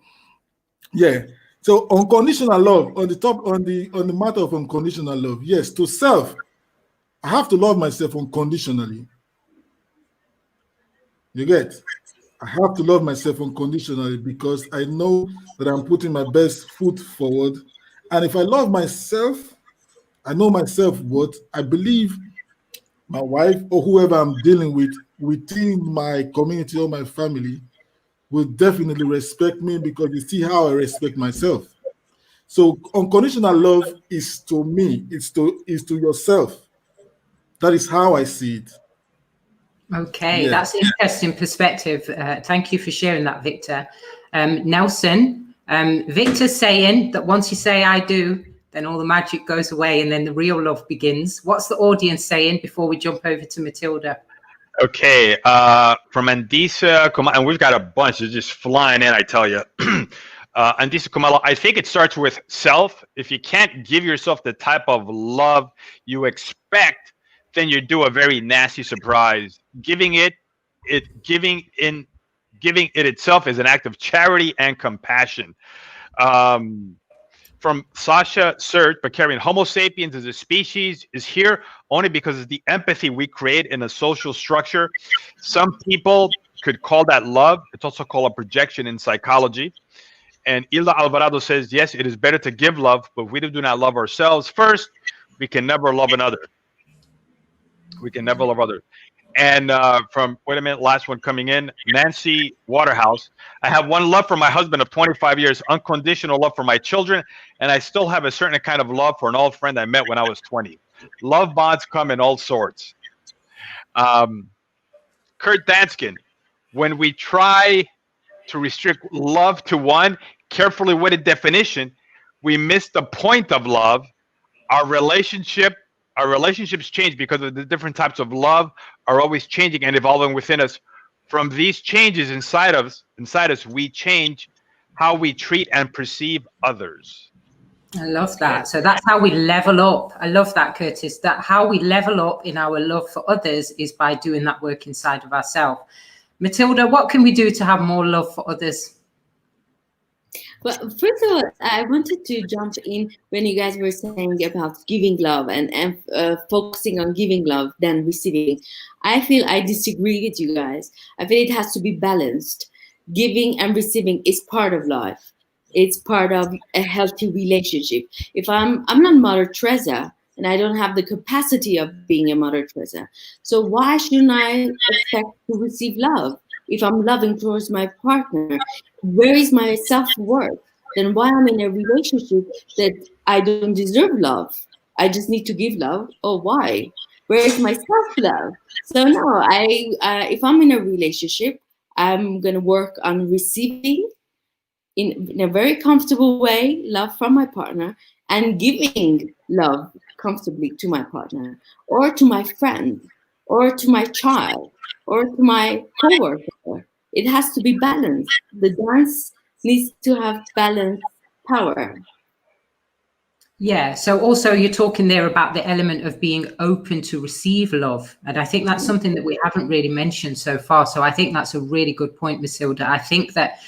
[SPEAKER 3] yeah. So unconditional love, on the matter of unconditional love, yes, to self, I have to love myself unconditionally. You get? I have to love myself unconditionally because I know that I'm putting my best foot forward. And if I love myself, I know myself what I believe my wife or whoever I'm dealing with within my community or my family will definitely respect me because you see how I respect myself. So unconditional love is to me, is to yourself. That is how I see it.
[SPEAKER 2] Okay, that's an interesting perspective. Thank you for sharing that, Victor. Nelson, Victor's saying that once you say I do, then all the magic goes away and then the real love begins. What's the audience saying before we jump over to Matilda?
[SPEAKER 4] Okay, from Andisa, and we've got a bunch. They're just flying in, I tell you. Andisa Kumalo, I think it starts with self. If you can't give yourself the type of love you expect, then you do a very nasty surprise. Giving it itself is an act of charity and compassion. From Sasha Sert, Bakarian, Homo sapiens as a species is here only because of the empathy we create in a social structure. Some people could call that love. It's also called a projection in psychology. And Hilda Alvarado says, yes, it is better to give love, but if we do not love ourselves first, we can never love another. We can never love others. And from, wait a minute, last one coming in, Nancy Waterhouse. I have one love for my husband of 25 years, unconditional love for my children, and I still have a certain kind of love for an old friend I met when I was 20. Love bonds come in all sorts. Kurt Danskin, when we try to restrict love to one carefully worded definition, we miss the point of love. Our relationships change because of the different types of love are always changing and evolving within us. From these changes inside us, we change how we treat and perceive others.
[SPEAKER 2] I love that. So that's how we level up. I love that, Curtis. That how we level up in our love for others is by doing that work inside of ourselves. Matilda, what can we do to have more love for others?
[SPEAKER 5] Well, first of all, I wanted to jump in when you guys were saying about giving love and focusing on giving love than receiving. I feel I disagree with you guys. I feel it has to be balanced. Giving and receiving is part of life. It's part of a healthy relationship. If I'm not Mother Teresa, and I don't have the capacity of being a Mother Teresa, so why shouldn't I expect to receive love? If I'm loving towards my partner, where is my self-worth? Then why I'm in a relationship that I don't deserve love? I just need to give love. Oh, why? Where is my self-love? So no, if I'm in a relationship, I'm gonna work on receiving in a very comfortable way love from my partner and giving love comfortably to my partner or to my friend or to my child or to my coworker. It has to be balanced. The dance needs to have balanced power.
[SPEAKER 2] Yeah. So also you're talking there about the element of being open to receive love. And I think that's something that we haven't really mentioned so far. So I think that's a really good point, Matilda. I think that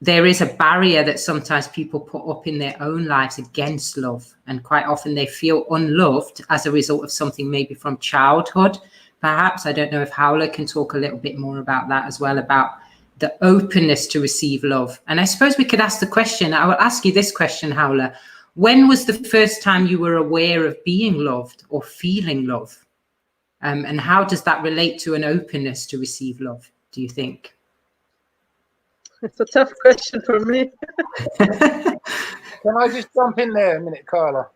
[SPEAKER 2] there is a barrier that sometimes people put up in their own lives against love. And quite often they feel unloved as a result of something maybe from childhood. Perhaps, I don't know if Howler can talk a little bit more about that as well, about the openness to receive love. And I suppose we could ask the question, I will ask you this question, Howler. When was the first time you were aware of being loved or feeling love? And how does that relate to an openness to receive love, do you think?
[SPEAKER 6] It's a tough question for me.
[SPEAKER 1] Can I just jump in there a minute, Carla?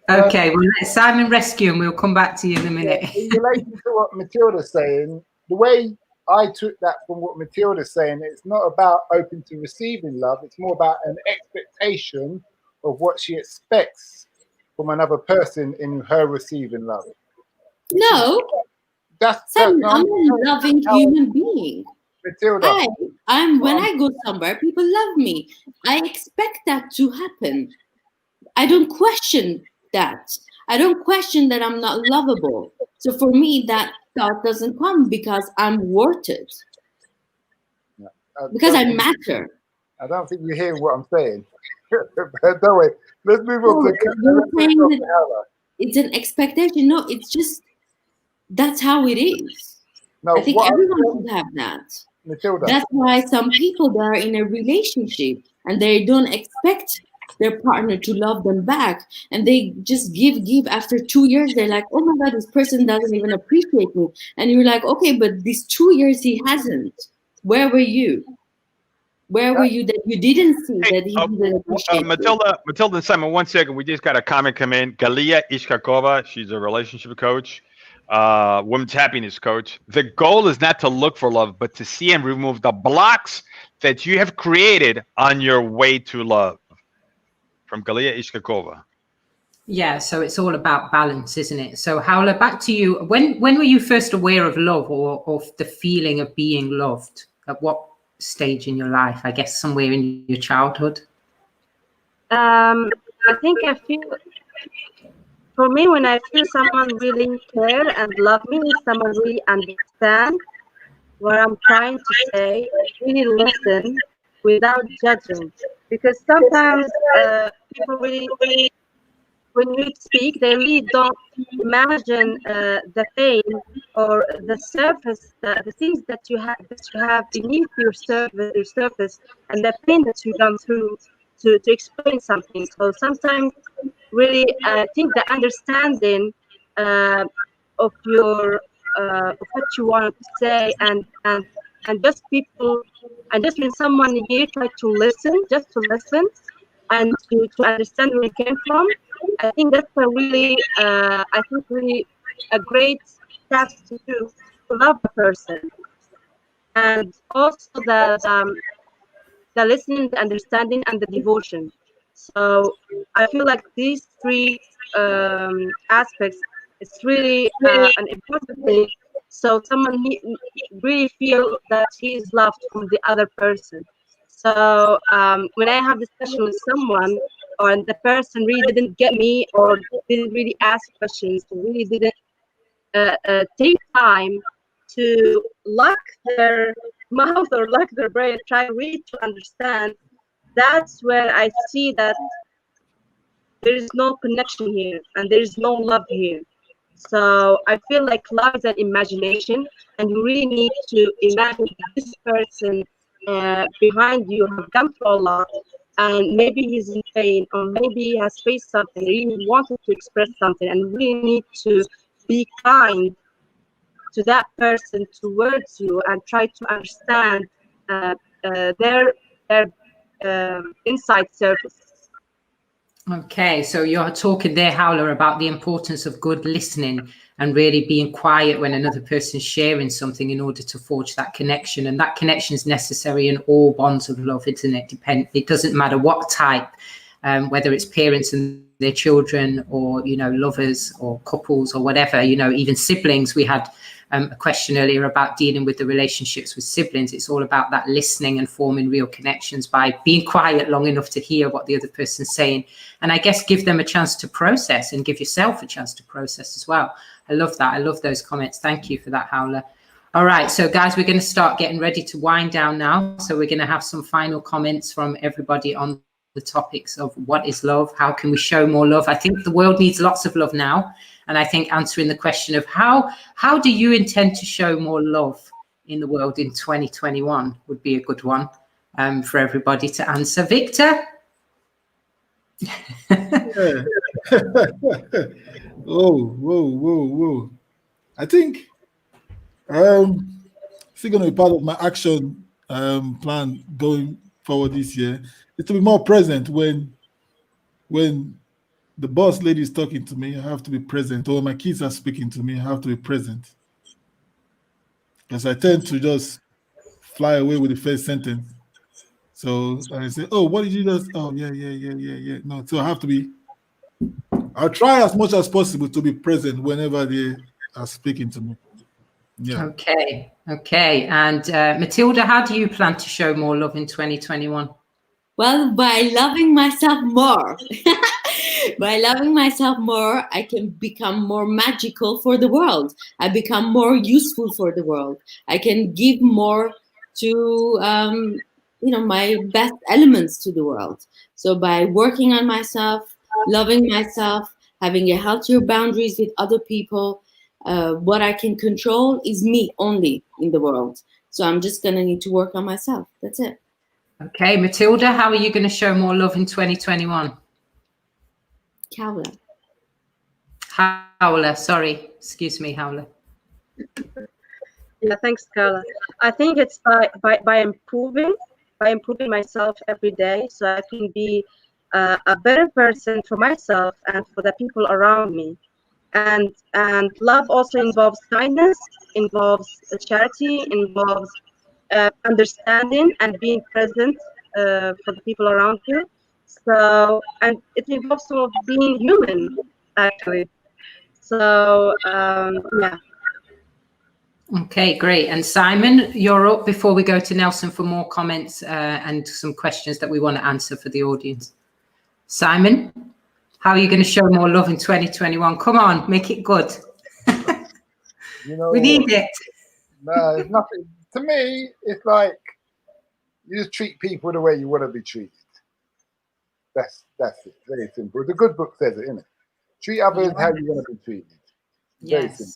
[SPEAKER 2] Okay, we'll let Simon rescue and we'll come back to you in a minute.
[SPEAKER 1] Yeah, in relation to what Matilda's saying, the way I took that from what Matilda's saying, it's not about open to receiving love, it's more about an expectation of what she expects from another person in her receiving love.
[SPEAKER 5] No, I'm a loving human being.
[SPEAKER 1] Matilda.
[SPEAKER 5] When I go somewhere, people love me. I expect that to happen. I don't question that. I don't question that I'm not lovable. So for me, that thought doesn't come because I'm worth it. Because I matter.
[SPEAKER 1] I don't think you hear what I'm saying. Don't worry. Let's move on to
[SPEAKER 5] it's an expectation. No, it's just that's how it is.
[SPEAKER 1] No,
[SPEAKER 5] I think everyone should have that.
[SPEAKER 1] Matilda.
[SPEAKER 5] That's why some people that are in a relationship and they don't expect their partner to love them back, and they just give. After 2 years, they're like, "Oh my God, this person doesn't even appreciate me." And you're like, "Okay, but these 2 years he hasn't. Where were you? Where were you that you didn't see that he didn't appreciate
[SPEAKER 4] Matilda and Simon, 1 second. We just got a comment come in. Galia Ishkakova, she's a relationship coach, women's happiness coach. The goal is not to look for love, but to see and remove the blocks that you have created on your way to love. From Galia Ishkakova.
[SPEAKER 2] Yeah, so it's all about balance, isn't it? So Howler, back to you. When were you first aware of love or of the feeling of being loved? At what stage in your life? I guess somewhere in your childhood.
[SPEAKER 6] I think for me, when I feel someone really care and love me, someone really understand what I'm trying to say, really listen without judging. Because sometimes people really, when you speak, they really don't imagine the pain or the surface, the things that you have beneath your surface, and the pain that you gone through to explain something. So sometimes, really, I think the understanding of your of what you want to say, and just people, and just when someone here try to listen, just to listen and to understand where it came from, I think that's a really really a great task to do, to love a person. And also the listening, the understanding, and the devotion. So I feel like these three aspects, it's really an important thing So someone really feel that he is loved from the other person. So when I have discussion with someone, or the person really didn't get me, or didn't really ask questions, or really didn't take time to lock their mouth or lock their brain, try really to understand, that's where I see that there is no connection here and there is no love here. So I feel like love is an imagination, and you really need to imagine this person behind you have gone through a lot, and maybe he's in pain, or maybe he has faced something, really wanted to express something, and really need to be kind to that person towards you and try to understand their inside surface.
[SPEAKER 2] Okay, so you're talking there, Howler, about the importance of good listening and really being quiet when another person's sharing something in order to forge that connection. And that connection is necessary in all bonds of love, isn't it? It doesn't matter what type, whether it's parents and their children, or, you know, lovers or couples or whatever, you know, even siblings. We had a question earlier about dealing with the relationships with siblings. It's all about that listening and forming real connections by being quiet long enough to hear what the other person's saying. And I guess give them a chance to process, and give yourself a chance to process as well. I love that. I love those comments. Thank you for that, Howler. All right, so guys, we're going to start getting ready to wind down now. So we're going to have some final comments from everybody on the topics of what is love, how can we show more love. I think the world needs lots of love now. And I think answering the question of how do you intend to show more love in the world in 2021 would be a good one for everybody to answer. Victor?
[SPEAKER 3] Whoa. I think it's going to be part of my action plan going forward this year. Is to be more present when the boss lady is talking to me. I have to be present. Or my kids are speaking to me. I have to be present. Because I tend to just fly away with the first sentence. So I say, "Oh, what did you just? Oh, yeah. No, so I have to be. I'll try as much as possible to be present whenever they are speaking to me." Yeah.
[SPEAKER 2] Okay. And Matilda, how do you plan to show more love in 2021?
[SPEAKER 5] Well, by loving myself more. By loving myself more, I can become more magical for the world. I become more useful for the world. I can give more to, my best elements to the world. So by working on myself, loving myself, having a healthier boundaries with other people, what I can control is me only in the world. So I'm just going to need to work on myself. That's it.
[SPEAKER 2] Okay, Matilda, how are you going to show more love in 2021? Howler, sorry. Excuse me, Howler.
[SPEAKER 6] Yeah, thanks, Carla. I think it's by improving myself every day, so I can be a better person for myself and for the people around me. And love also involves kindness, involves charity, involves understanding and being present for the people around you. So, and it involves sort of being human, actually. So, yeah.
[SPEAKER 2] Okay, great. And Simon, you're up before we go to Nelson for more comments and some questions that we want to answer for the audience. Simon, how are you going to show more love in 2021? Come on, make it good. We need it.
[SPEAKER 1] No, it's nothing. To me, it's like you just treat people the way you want to be treated. That's it. Very simple. The good book says it, isn't it? Treat others how you want to be treated. Very simple.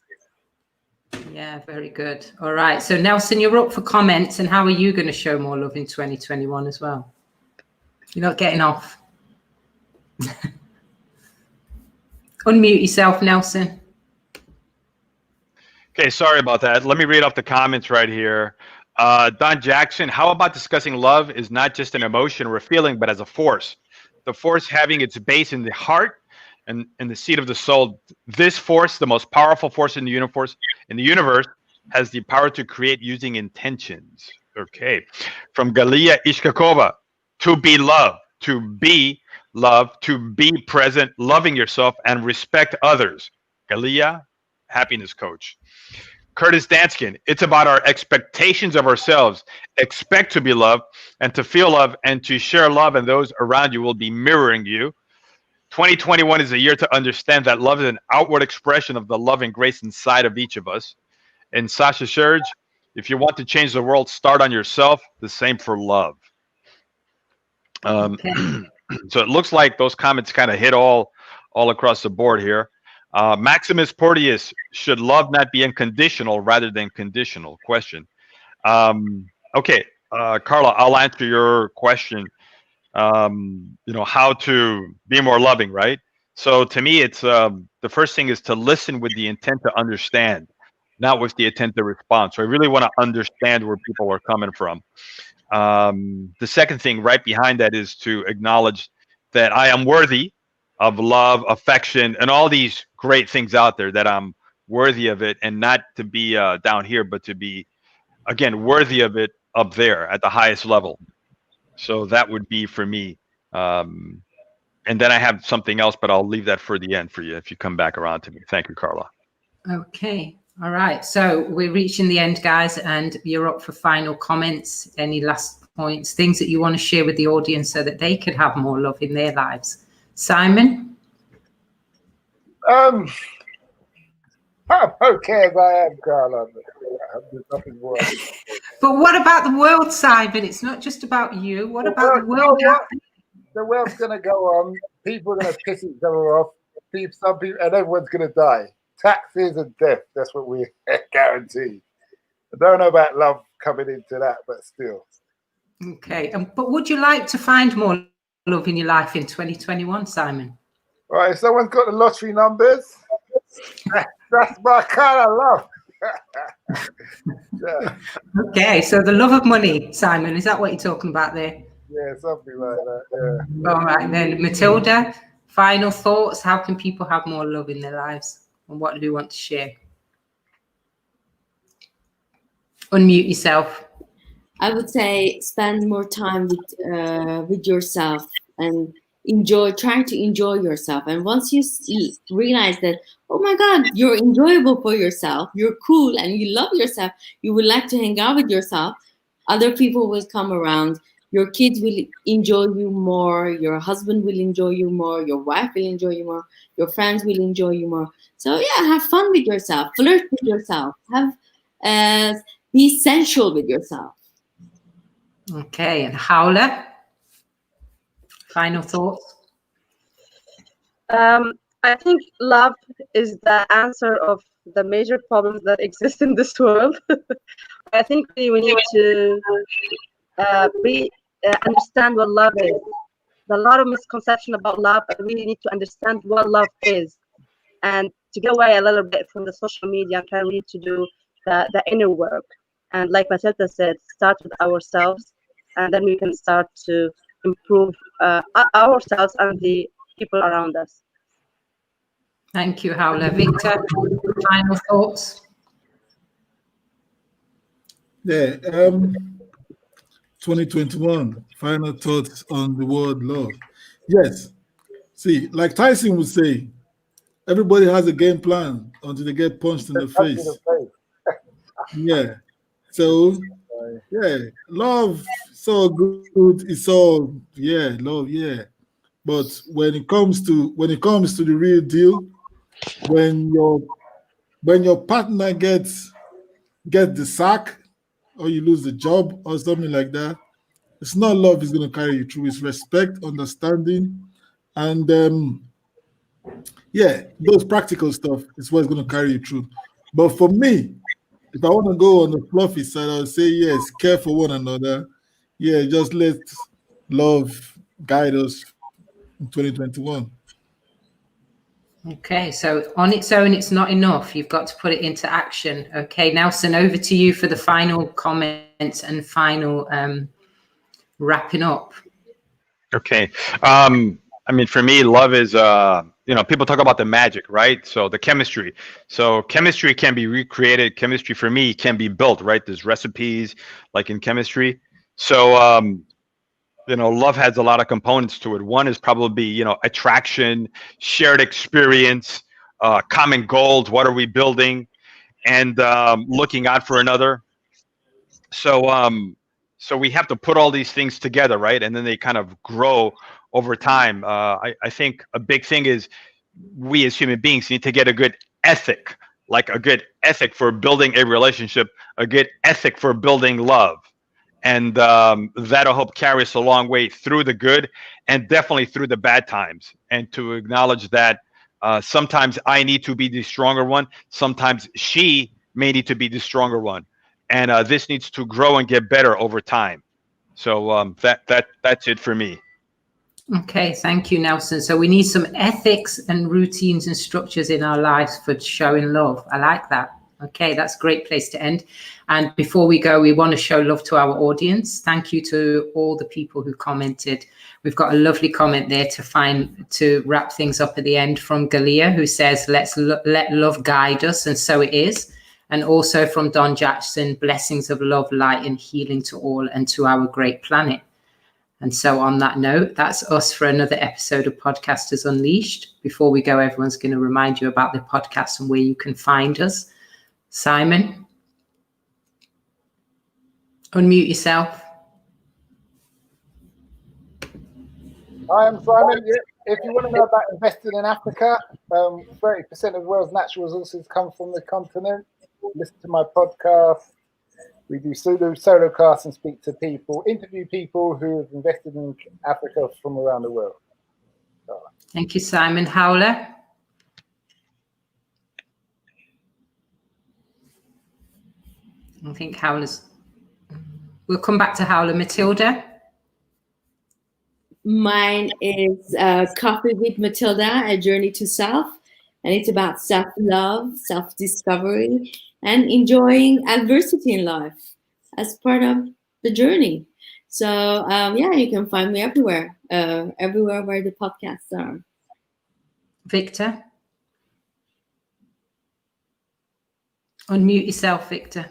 [SPEAKER 2] Yeah, very good. All right. So Nelson, you're up for comments. And how are you going to show more love in 2021 as well? You're not getting off. Unmute yourself, Nelson.
[SPEAKER 4] Okay, sorry about that. Let me read off the comments right here. Don Jackson, how about discussing love is not just an emotion or a feeling, but as a force? The force having its base in the heart and the seat of the soul. This force, the most powerful force in the universe, has the power to create using intentions. Okay. From Galia Ishkakova, to be loved, to be present, loving yourself and respect others. Galia, happiness coach. Curtis Danskin, it's about our expectations of ourselves. Expect to be loved and to feel love and to share love, and those around you will be mirroring you. 2021 is a year to understand that love is an outward expression of the love and grace inside of each of us. And Sasha Serge, if you want to change the world, start on yourself. The same for love.
[SPEAKER 2] Okay.
[SPEAKER 4] So it looks like those comments kind of hit all across the board here. Maximus Porteus, should love not be unconditional rather than conditional? Question. Okay, Carla, I'll answer your question. How to be more loving, right? So to me, it's the first thing is to listen with the intent to understand, not with the intent to respond. So I really want to understand where people are coming from. The second thing right behind that is to acknowledge that I am worthy of love, affection, and all these great things out there, that I'm worthy of it, and not to be down here, but to be, again, worthy of it up there at the highest level. So that would be for me. And then I have something else, but I'll leave that for the end for you if you come back around to me. Thank you, Carla.
[SPEAKER 2] Okay. All right. So we're reaching the end, guys, and you're up for final comments. Any last points, things that you want to share with the audience so that they could have more love in their lives? Simon?
[SPEAKER 1] I'm okay as I am, Carla. There's nothing more.
[SPEAKER 2] But what about the world, Simon? It's not just about you. What about the world?
[SPEAKER 1] The world's going to go on. People are going to piss each other off. Some people, and everyone's going to die. Taxes and death. That's what we guarantee. I don't know about love coming into that, but still. Okay.
[SPEAKER 2] But would you like to find more love in your life in 2021, Simon?
[SPEAKER 1] All right. If someone's got the lottery numbers, that's my kind of love.
[SPEAKER 2] Yeah. Okay. So the love of money, Simon, is that what you're talking about there?
[SPEAKER 1] Yeah, something like that. Yeah.
[SPEAKER 2] All right. Then, Matilda, final thoughts. How can people have more love in their lives? And what do you want to share? Unmute yourself.
[SPEAKER 5] I would say spend more time with yourself and trying to enjoy yourself. And once you realize that, oh my God, you're enjoyable for yourself, you're cool, and you love yourself, you would like to hang out with yourself, other people will come around. Your kids will enjoy you more. Your husband will enjoy you more. Your wife will enjoy you more. Your friends will enjoy you more. So yeah, have fun with yourself. Flirt with yourself. Be sensual with yourself.
[SPEAKER 2] Okay, and Howla, final thoughts?
[SPEAKER 6] I think love is the answer of the major problems that exist in this world. I think we need to understand what love is. There's a lot of misconception about love, and we need to understand what love is, and to get away a little bit from the social media and try really to do the inner work. And like Matilda said, start with ourselves, and then we can start to improve ourselves and the people around us.
[SPEAKER 2] Thank you, Howla. Victor, final thoughts?
[SPEAKER 3] Yeah. 2021, final thoughts on the word love. Yes. See, like Tyson would say, everybody has a game plan until they get punched in the face. Yeah. So, yeah, love, so good. It's all, yeah, love, yeah. But when it comes to the real deal, when your partner gets the sack, or you lose the job or something like that, it's not love is going to carry you through. It's respect, understanding, and yeah, those practical stuff is what's going to carry you through. But for me, if I want to go on the fluffy side, I would say yes, care for one another. Yeah, just let love guide us in 2021.
[SPEAKER 2] Okay, so on its own, it's not enough. You've got to put it into action. Okay, Nelson, over to you for the final comments and final wrapping up.
[SPEAKER 4] Okay. I mean, for me, love is, people talk about the magic, right? So the chemistry. So chemistry can be recreated. Chemistry for me can be built, right? There's recipes like in chemistry. So, love has a lot of components to it. One is probably, attraction, shared experience, common goals. What are we building? and looking out for another. So we have to put all these things together, right? And then they kind of grow over time. I think a big thing is we as human beings need to get a good ethic, like a good ethic for building a relationship, a good ethic for building love. And that'll help carry us a long way through the good and definitely through the bad times. And to acknowledge that sometimes I need to be the stronger one. Sometimes she may need to be the stronger one. And this needs to grow and get better over time. So that's it for me.
[SPEAKER 2] Okay, thank you, Nelson. So we need some ethics and routines and structures in our lives for showing love. I like that. Okay, that's a great place to end. And before we go, we want to show love to our audience. Thank you to all the people who commented. We've got a lovely comment there to wrap things up at the end from Galia, who says, let love guide us. And so it is. And also from Don Jackson, blessings of love, light and healing to all and to our great planet. And so on that note, that's us for another episode of Podcasters Unleashed. Before we go, everyone's going to remind you about the podcast and where you can find us. Simon, unmute yourself.
[SPEAKER 1] Hi, I'm Simon. If you want to know about investing in Africa, 30% of the world's natural resources come from the continent. Listen to my podcast. We do solo casts and speak to people, interview people who have invested in Africa from around the world.
[SPEAKER 2] Thank you, Simon. Howler? I think Howler's... We'll come back to Howler. Matilda?
[SPEAKER 5] Mine is Coffee with Matilda, A Journey to Self. And it's about self-love, self-discovery, and enjoying adversity in life as part of the journey. So, yeah, you can find me everywhere where the podcasts are.
[SPEAKER 2] Victor? Unmute yourself, Victor.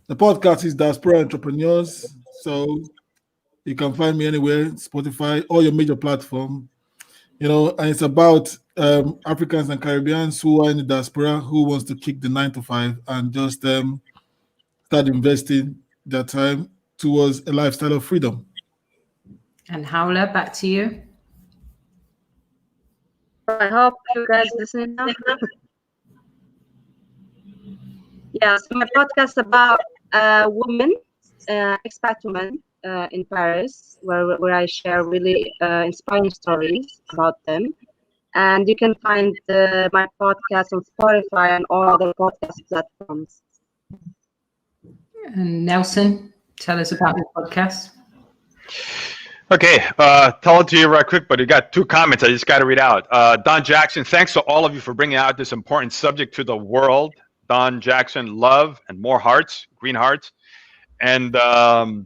[SPEAKER 3] The podcast is Diaspora Entrepreneurs. So you can find me anywhere, Spotify, all your major platforms. And it's about Africans and Caribbeans who are in the diaspora who wants to kick the 9-to-5 and just start investing their time towards a lifestyle of freedom. And
[SPEAKER 2] Howler, back to you.
[SPEAKER 6] I hope you guys listening now. Yeah, so my podcast about women, expat women in Paris, where I share really inspiring stories about them. And you can find my podcast on Spotify and all other podcast platforms.
[SPEAKER 2] And Nelson, tell us about your podcast.
[SPEAKER 4] Okay, tell it to you right quick, but you got 2 comments I just got to read out. Don Jackson, thanks to all of you for bringing out this important subject to the world. Don Jackson, love and more hearts, green hearts. And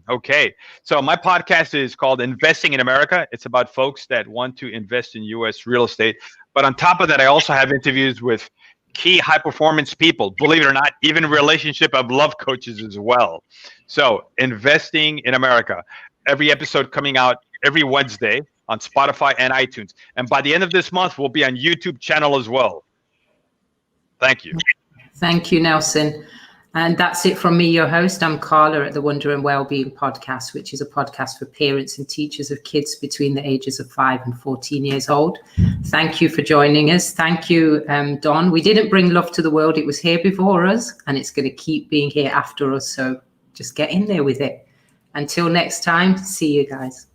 [SPEAKER 4] okay, so my podcast is called Investing in America. It's about folks that want to invest in U.S. real estate. But on top of that, I also have interviews with key high performance people, believe it or not, even relationship of love coaches as well. So Investing in America, every episode coming out every Wednesday on Spotify and iTunes. And by the end of this month, we'll be on YouTube channel as well. Thank you.
[SPEAKER 2] Thank you, Nelson. And that's it from me, your host. I'm Carla at the Wonder and Wellbeing Podcast, which is a podcast for parents and teachers of kids between the ages of 5 and 14 years old. Thank you for joining us. Thank you, Don. We didn't bring love to the world. It was here before us, and it's going to keep being here after us. So just get in there with it. Until next time, see you guys.